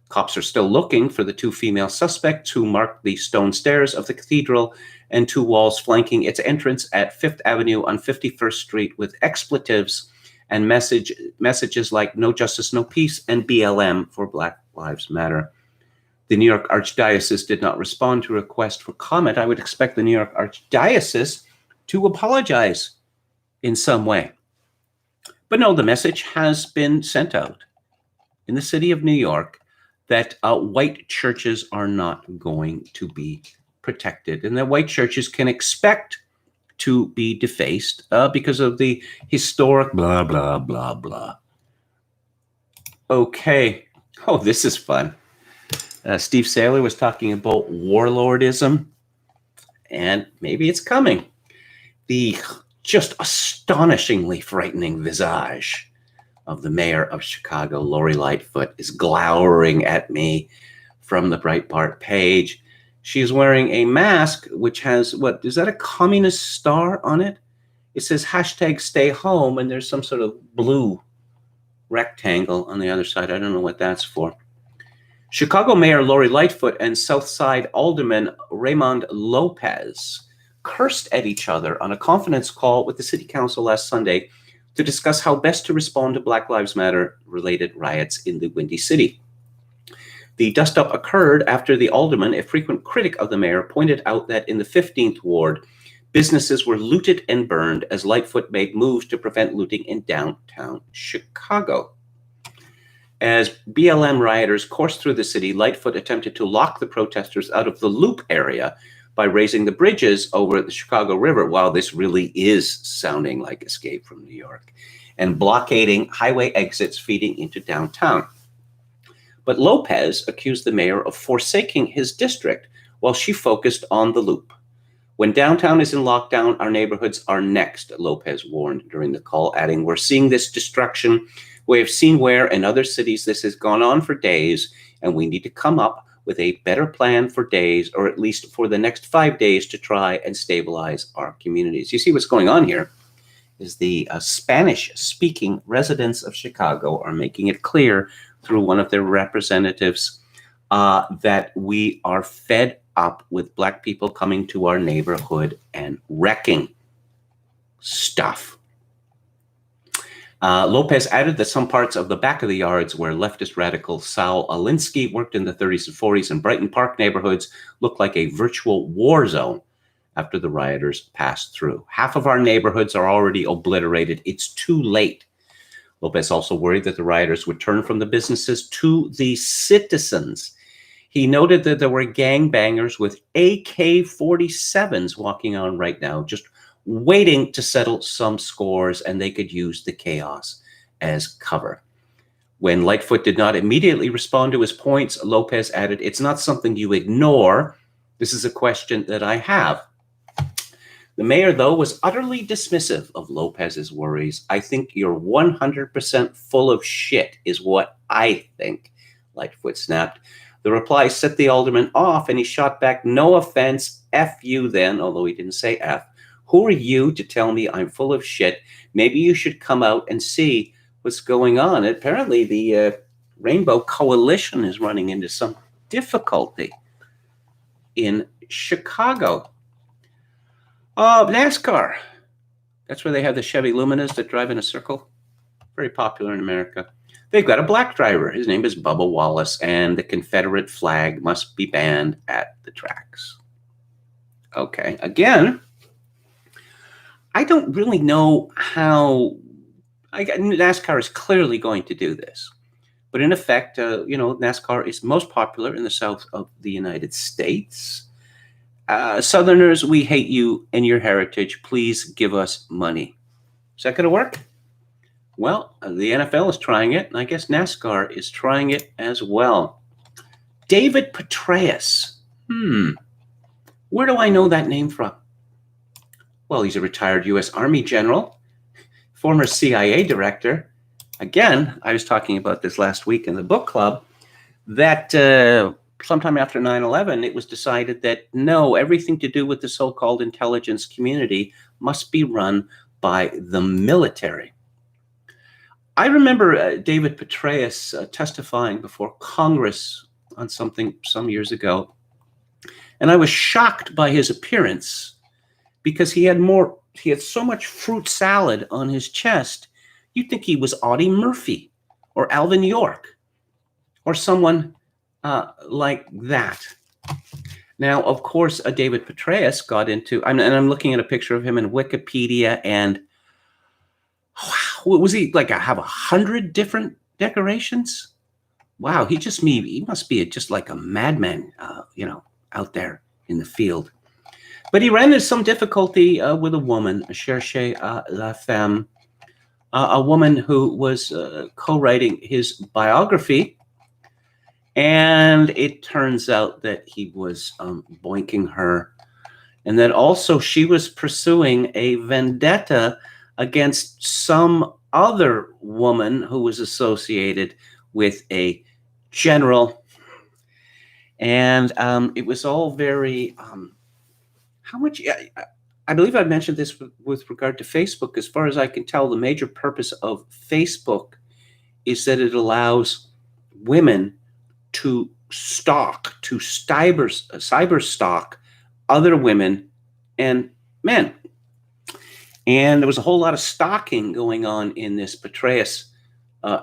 Cops are still looking for the 2 female suspects who marked the stone stairs of the cathedral and 2 walls flanking its entrance at 5th Avenue on 51st Street with expletives and messages like no justice, no peace, and BLM for Black Lives Matter. The New York Archdiocese did not respond to a request for comment. I would expect the New York Archdiocese to apologize in some way. But no, the message has been sent out in the city of New York that white churches are not going to be protected, and that white churches can expect to be defaced because of the historic blah, blah, blah, blah. Okay. Oh, this is fun. Steve Saylor was talking about warlordism, and maybe it's coming. The just astonishingly frightening visage of the mayor of Chicago, Lori Lightfoot, is glowering at me from the Breitbart page. She's wearing a mask which has, what, is that a communist star on it? It says hashtag stay home, and there's some sort of blue rectangle on the other side. I don't know what that's for. Chicago Mayor Lori Lightfoot and Southside Alderman Raymond Lopez cursed at each other on a conference call with the city council last Sunday to discuss how best to respond to Black Lives Matter related riots in the Windy City. The dust-up occurred after the alderman, a frequent critic of the mayor, pointed out that in the 15th ward, businesses were looted and burned as Lightfoot made moves to prevent looting in downtown Chicago. As BLM rioters coursed through the city, Lightfoot attempted to lock the protesters out of the Loop area by raising the bridges over the Chicago River. Wow, this really is sounding like Escape from New York, and blockading highway exits feeding into downtown. But Lopez accused the mayor of forsaking his district while she focused on the Loop. When downtown is in lockdown, our neighborhoods are next, Lopez warned during the call, adding, "We're seeing this destruction. We have seen where in other cities this has gone on for days, and we need to come up with a better plan for days, or at least for the next 5 days, to try and stabilize our communities." You see what's going on here is the Spanish-speaking residents of Chicago are making it clear through one of their representatives that we are fed up with Black people coming to our neighborhood and wrecking stuff. Lopez added that some parts of the back of the yards where leftist radical Saul Alinsky worked in the 30s and 40s in Brighton Park neighborhoods looked like a virtual war zone after the rioters passed through. Half of our neighborhoods are already obliterated. It's too late. Lopez also worried that the rioters would turn from the businesses to the citizens. He noted that there were gangbangers with AK-47s walking on right now, just waiting to settle some scores, and they could use the chaos as cover. When Lightfoot did not immediately respond to his points, Lopez added, "It's not something you ignore. This is a question that I have." The mayor, though, was utterly dismissive of Lopez's worries. "I think you're 100% full of shit is what I think," Lightfoot snapped. The reply set the alderman off, and he shot back, "No offense, F you then," although he didn't say F. "Who are you to tell me I'm full of shit? Maybe you should come out and see what's going on." Apparently, the Rainbow Coalition is running into some difficulty in Chicago. NASCAR. That's where they have the Chevy Luminas that drive in a circle. Very popular in America. They've got a black driver. His name is Bubba Wallace, and the Confederate flag must be banned at the tracks. Okay, again, I don't really know how NASCAR is clearly going to do this. But in effect, NASCAR is most popular in the south of the United States. Southerners, we hate you and your heritage. Please give us money. Is that going to work? Well, the NFL is trying it, and I guess NASCAR is trying it as well. David Petraeus. Where do I know that name from? Well, he's a retired U.S. Army general, former CIA director. Again, I was talking about this last week in the book club, that sometime after 9/11, it was decided that no, everything to do with the so-called intelligence community must be run by the military. I remember David Petraeus testifying before Congress on something some years ago, and I was shocked by his appearance because he had so much fruit salad on his chest, You'd think he was Audie Murphy or Alvin York or someone like that. Now, of course, David Petraeus got into, and I'm looking at a picture of him in Wikipedia, and wow, was he like have 100 different decorations? Wow, he must be just like a madman, out there in the field. But he ran into some difficulty with a woman, Cherchez la Femme, a woman who was co-writing his biography. And it turns out that he was boinking her, and that also she was pursuing a vendetta against some other woman who was associated with a general. And it was all very, how much, I believe I mentioned this with regard to Facebook. As far as I can tell, the major purpose of Facebook is that it allows women to cyber stalk other women and men. And there was a whole lot of stalking going on in this Petraeus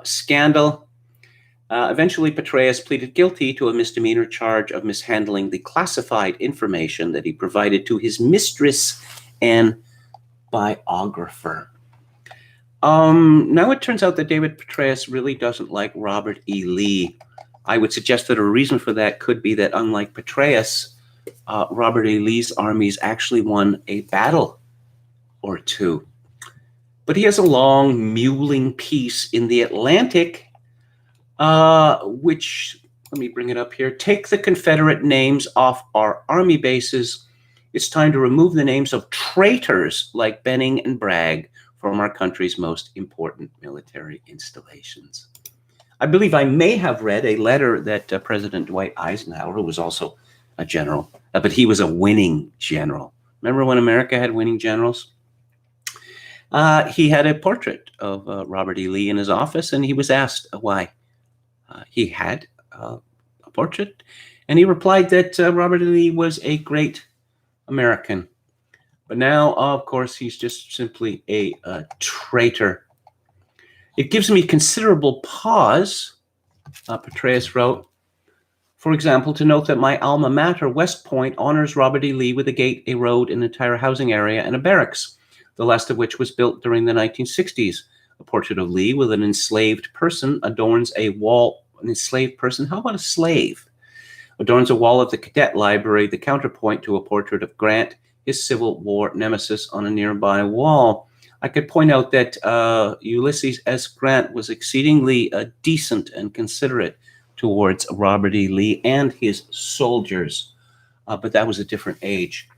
scandal. Eventually, Petraeus pleaded guilty to a misdemeanor charge of mishandling the classified information that he provided to his mistress and biographer. Now it turns out that David Petraeus really doesn't like Robert E. Lee. I would suggest that a reason for that could be that, unlike Petraeus, Robert E. Lee's armies actually won a battle or two. But he has a long, mewling piece in The Atlantic, which, let me bring it up here. Take the Confederate names off our army bases. It's time to remove the names of traitors like Benning and Bragg from our country's most important military installations. I believe I may have read a letter that President Dwight Eisenhower, who was also a general, but he was a winning general. Remember when America had winning generals? He had a portrait of Robert E. Lee in his office, and he was asked why he had a portrait. And he replied that Robert E. Lee was a great American. But now, of course, he's just simply a traitor. It gives me considerable pause, Petraeus wrote, for example, to note that my alma mater, West Point, honors Robert E. Lee with a gate, a road, an entire housing area, and a barracks, the last of which was built during the 1960s. A portrait of Lee with an enslaved person adorns a wall. An enslaved person? How about a slave? Adorns a wall of the cadet library, the counterpoint to a portrait of Grant, his Civil War nemesis, on a nearby wall. I could point out that Ulysses S. Grant was exceedingly decent and considerate towards Robert E. Lee and his soldiers, but that was a different age.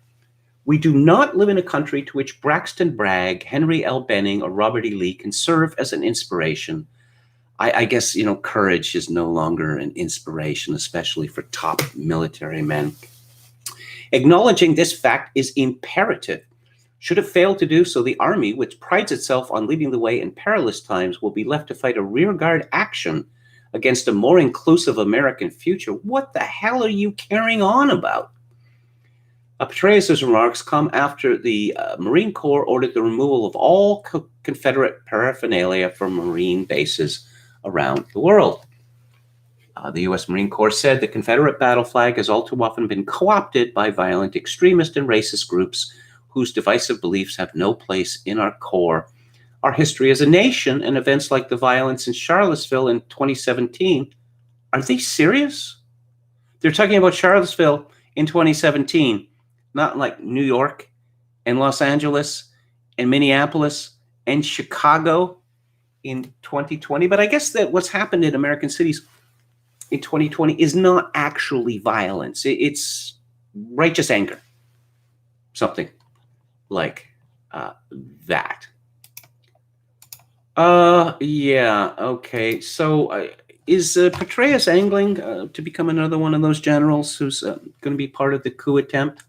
We do not live in a country to which Braxton Bragg, Henry L. Benning, or Robert E. Lee can serve as an inspiration. I guess, courage is no longer an inspiration, especially for top military men. Acknowledging this fact is imperative. Should it fail to do so, the Army, which prides itself on leading the way in perilous times, will be left to fight a rearguard action against a more inclusive American future. What the hell are you carrying on about? Petraeus' remarks come after the Marine Corps ordered the removal of all Confederate paraphernalia from Marine bases around the world. The U.S. Marine Corps said the Confederate battle flag has all too often been co-opted by violent extremist and racist groups whose divisive beliefs have no place in our core. Our history as a nation and events like the violence in Charlottesville in 2017, are they serious? They're talking about Charlottesville in 2017, not like New York and Los Angeles and Minneapolis and Chicago in 2020. But I guess that what's happened in American cities in 2020 is not actually violence. It's righteous anger, something like that. Yeah, okay. So is Petraeus angling to become another one of those generals who's going to be part of the coup attempt?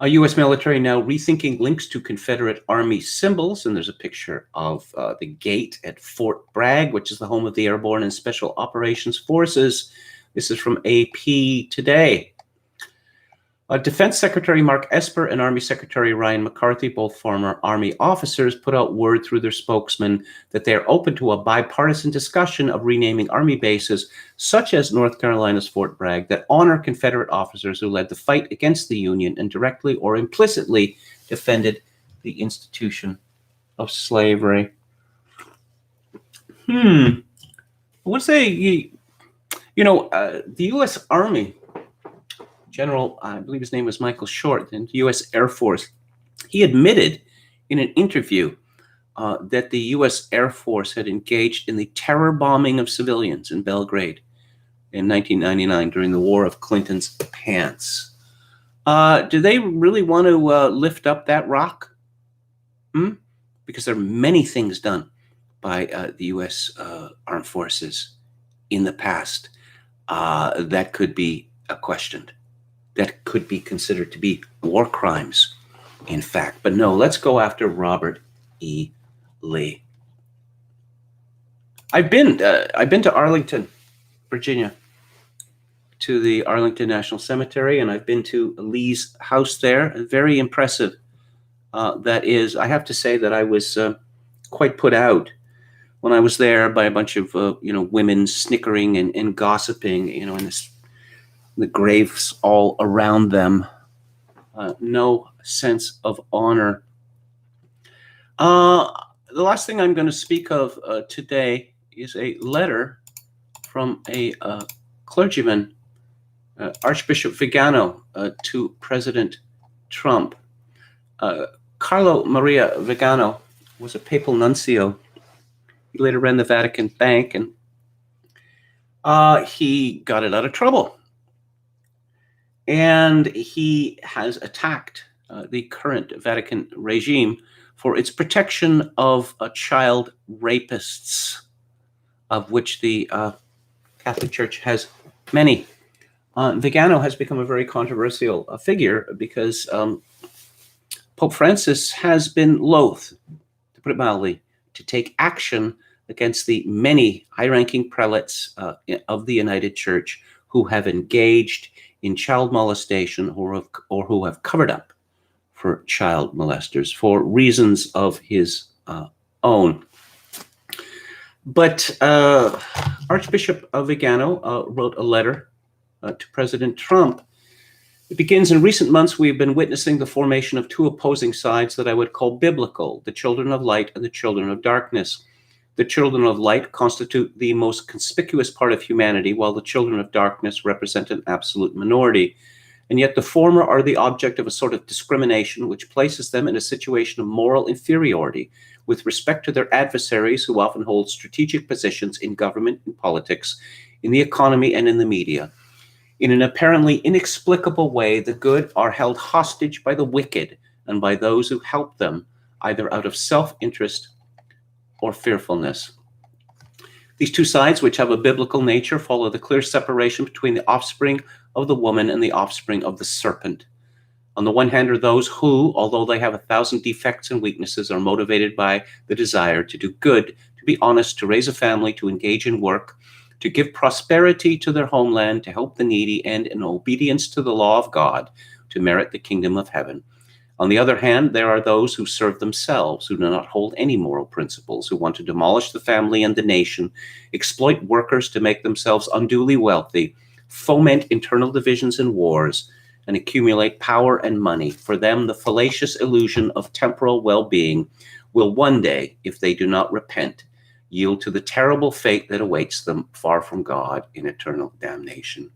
U.S. military now rethinking links to Confederate Army symbols, and there's a picture of the gate at Fort Bragg, which is the home of the Airborne and Special Operations Forces. This is from AP today. Defense Secretary Mark Esper and Army Secretary Ryan McCarthy, both former Army officers, put out word through their spokesman that they are open to a bipartisan discussion of renaming Army bases, such as North Carolina's Fort Bragg, that honor Confederate officers who led the fight against the Union and directly or implicitly defended the institution of slavery. I would say, the U.S. Army General, I believe his name was Michael Short, in the U.S. Air Force, he admitted in an interview that the U.S. Air Force had engaged in the terror bombing of civilians in Belgrade in 1999 during the War of Clinton's Pants. Do they really want to lift up that rock? Because there are many things done by the U.S. Armed Forces in the past that could be questioned, that could be considered to be war crimes, in fact. But no, let's go after Robert E. Lee. I've been to Arlington, Virginia, to the Arlington National Cemetery, and I've been to Lee's house there. Very impressive. That is, I have to say that I was quite put out when I was there by a bunch of women snickering and gossiping, in the graves all around them. No sense of honor. The last thing I'm going to speak of today is a letter from a clergyman, Archbishop Vigano, to President Trump. Carlo Maria Vigano was a papal nuncio. He later ran the Vatican Bank, and he got it out of trouble. And he has attacked the current Vatican regime for its protection of child rapists, of which the Catholic Church has many. Vigano has become a very controversial figure because Pope Francis has been loath, to put it mildly, to take action against the many high-ranking prelates of the United Church who have engaged in child molestation or who have covered up for child molesters for reasons of his own. But Archbishop Vigano wrote a letter to President Trump. It begins, in recent months, we've been witnessing the formation of two opposing sides that I would call biblical, the children of light and the children of darkness. The children of light constitute the most conspicuous part of humanity, while the children of darkness represent an absolute minority. And yet the former are the object of a sort of discrimination which places them in a situation of moral inferiority with respect to their adversaries who often hold strategic positions in government and politics, in the economy and in the media. In an apparently inexplicable way, the good are held hostage by the wicked and by those who help them, either out of self-interest or fearfulness. These two sides, which have a biblical nature, follow the clear separation between the offspring of the woman and the offspring of the serpent. On the one hand are those who, although they have 1,000 defects and weaknesses, are motivated by the desire to do good, to be honest, to raise a family, to engage in work, to give prosperity to their homeland, to help the needy, and in obedience to the law of God, to merit the kingdom of heaven. On the other hand, there are those who serve themselves, who do not hold any moral principles, who want to demolish the family and the nation, exploit workers to make themselves unduly wealthy, foment internal divisions and wars, and accumulate power and money. For them, the fallacious illusion of temporal well-being will one day, if they do not repent, yield to the terrible fate that awaits them far from God in eternal damnation.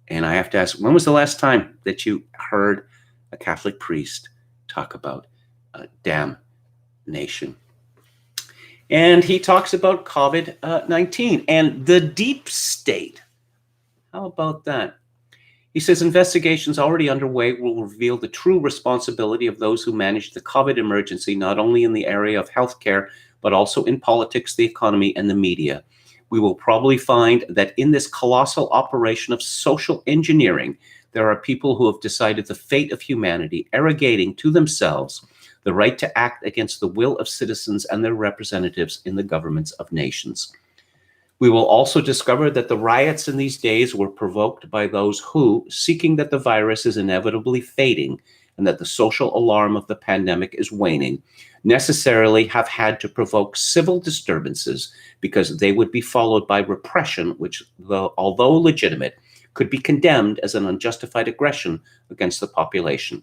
And I have to ask, when was the last time that you heard a Catholic priest talk about damnation? And he talks about COVID-19 and the deep state. How about that? He says investigations already underway will reveal the true responsibility of those who managed the COVID emergency, not only in the area of healthcare, but also in politics, the economy, and the media. We will probably find that in this colossal operation of social engineering, there are people who have decided the fate of humanity, arrogating to themselves the right to act against the will of citizens and their representatives in the governments of nations. We will also discover that the riots in these days were provoked by those who, seeking that the virus is inevitably fading and that the social alarm of the pandemic is waning, necessarily have had to provoke civil disturbances because they would be followed by repression, which, although legitimate, could be condemned as an unjustified aggression against the population.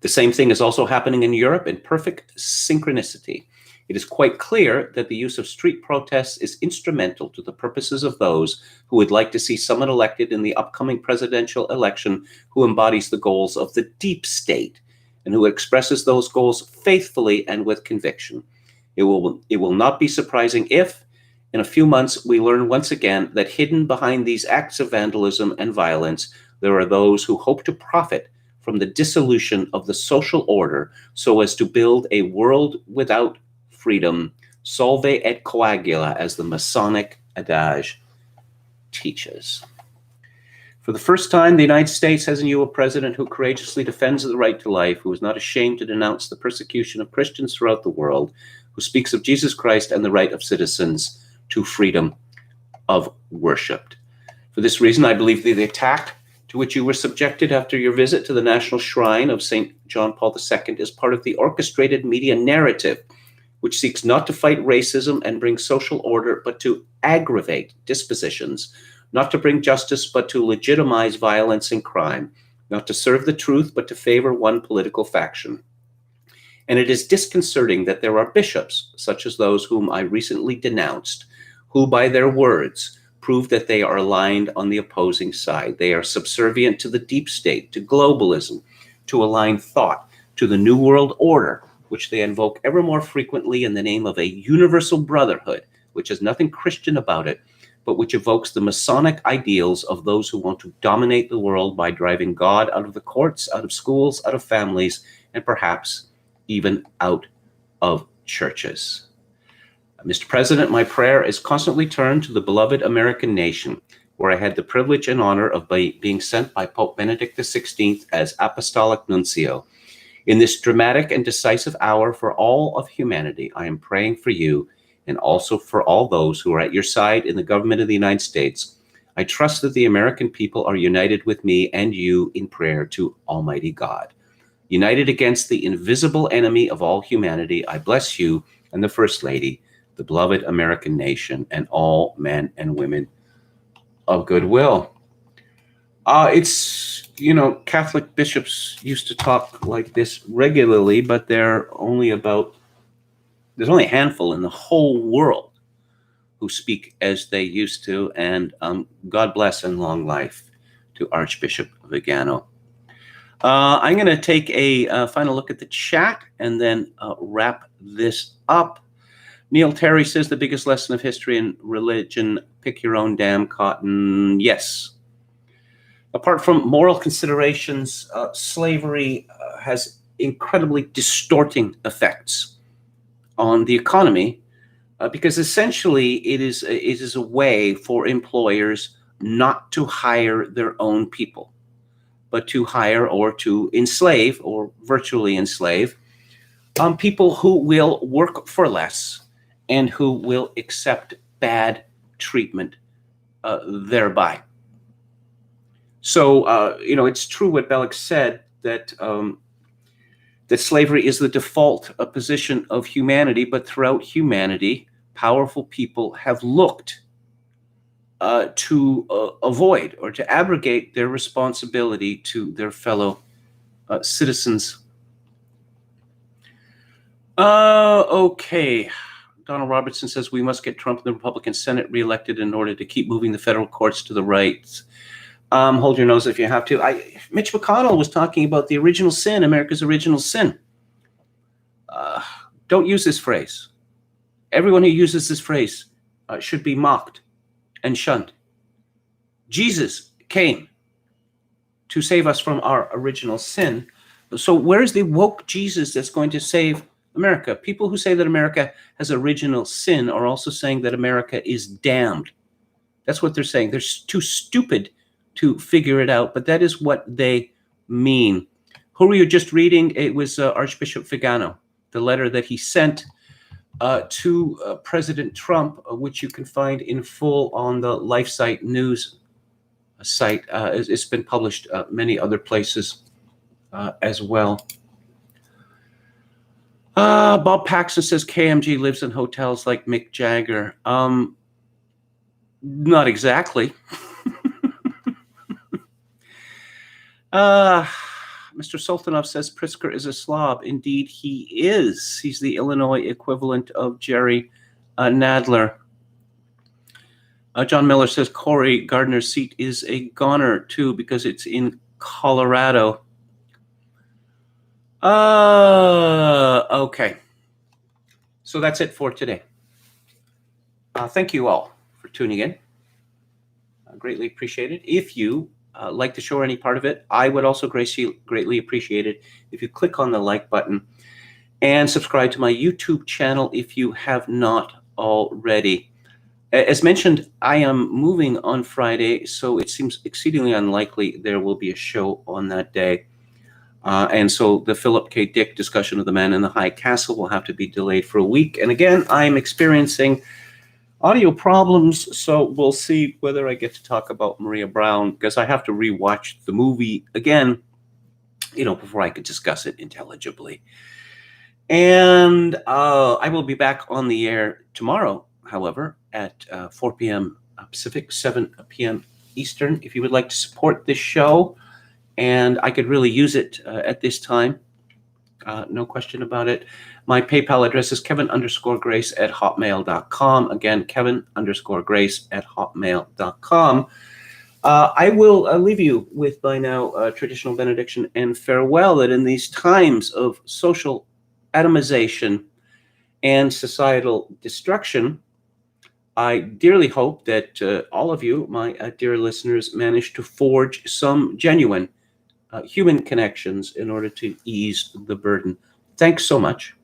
The same thing is also happening in Europe in perfect synchronicity. It is quite clear that the use of street protests is instrumental to the purposes of those who would like to see someone elected in the upcoming presidential election who embodies the goals of the deep state and who expresses those goals faithfully and with conviction. It will not be surprising if, in a few months, we learn once again that hidden behind these acts of vandalism and violence, there are those who hope to profit from the dissolution of the social order so as to build a world without freedom, solve et coagula, as the Masonic adage teaches. For the first time, the United States has in you a president who courageously defends the right to life, who is not ashamed to denounce the persecution of Christians throughout the world, who speaks of Jesus Christ and the right of citizens to freedom of worship. For this reason, I believe that the attack to which you were subjected after your visit to the National Shrine of St. John Paul II is part of the orchestrated media narrative, which seeks not to fight racism and bring social order, but to aggravate dispositions, not to bring justice, but to legitimize violence and crime, not to serve the truth, but to favor one political faction. And it is disconcerting that there are bishops, such as those whom I recently denounced, who by their words prove that they are aligned on the opposing side. They are subservient to the deep state, to globalism, to align thought, to the New World Order, which they invoke ever more frequently in the name of a universal brotherhood, which has nothing Christian about it, but which evokes the Masonic ideals of those who want to dominate the world by driving God out of the courts, out of schools, out of families, and perhaps even out of churches. Mr. President, my prayer is constantly turned to the beloved American nation, where I had the privilege and honor of being sent by Pope Benedict XVI as Apostolic Nuncio. In this dramatic and decisive hour for all of humanity, I am praying for you and also for all those who are at your side in the government of the United States. I trust that the American people are united with me and you in prayer to Almighty God. United against the invisible enemy of all humanity, I bless you and the First Lady, the beloved American nation, and all men and women of goodwill. Catholic bishops used to talk like this regularly, but there's only a handful in the whole world who speak as they used to, and God bless and long life to Archbishop Vigano. I'm going to take a final look at the chat and then wrap this up. Neil Terry says the biggest lesson of history and religion, pick your own damn cotton. Yes. Apart from moral considerations, slavery has incredibly distorting effects on the economy because essentially it is a way for employers not to hire their own people, but to hire or to enslave or virtually enslave people who will work for less and who will accept bad treatment thereby. So, it's true what Bellick said, that that slavery is the default position of humanity, but throughout humanity, powerful people have looked to avoid or to abrogate their responsibility to their fellow citizens. Okay. Donald Robertson says we must get Trump and the Republican Senate reelected in order to keep moving the federal courts to the right. Hold your nose if you have to. Mitch McConnell was talking about the original sin, America's original sin. Don't use this phrase. Everyone who uses this phrase should be mocked and shunned. Jesus came to save us from our original sin. So where's the woke Jesus that's going to save America? People who say that America has original sin are also saying that America is damned. That's what they're saying. They're too stupid to figure it out, but that is what they mean. Who were you just reading? It was Archbishop Vigano, the letter that he sent to President Trump, which you can find in full on the LifeSite News site. It's been published many other places as well. Bob Paxson says KMG lives in hotels like Mick Jagger. Not exactly. Mr. Sultanov says Pritzker is a slob. Indeed, he is. He's the Illinois equivalent of Jerry Nadler. John Miller says Cory Gardner's seat is a goner, too, because it's in Colorado. Okay. So that's it for today. Thank you all for tuning in. I greatly appreciate it. If you like the show or any part of it, I would also greatly appreciate it if you click on the like button and subscribe to my YouTube channel if you have not already. As mentioned, I am moving on Friday, so it seems exceedingly unlikely there will be a show on that day. And so the Philip K. Dick discussion of The Man in the High Castle will have to be delayed for a week. And again, I'm experiencing audio problems, so we'll see whether I get to talk about Maria Brown, because I have to rewatch the movie again, before I could discuss it intelligibly. And I will be back on the air tomorrow, however, at 4 p.m. Pacific, 7 p.m. Eastern. If you would like to support this show, and I could really use it at this time, no question about it. My PayPal address is kevin_grace@hotmail.com. Again, kevin_grace@hotmail.com. I will leave you with by now traditional benediction and farewell, that in these times of social atomization and societal destruction, I dearly hope that all of you, my dear listeners, manage to forge some genuine human connections in order to ease the burden. Thanks so much.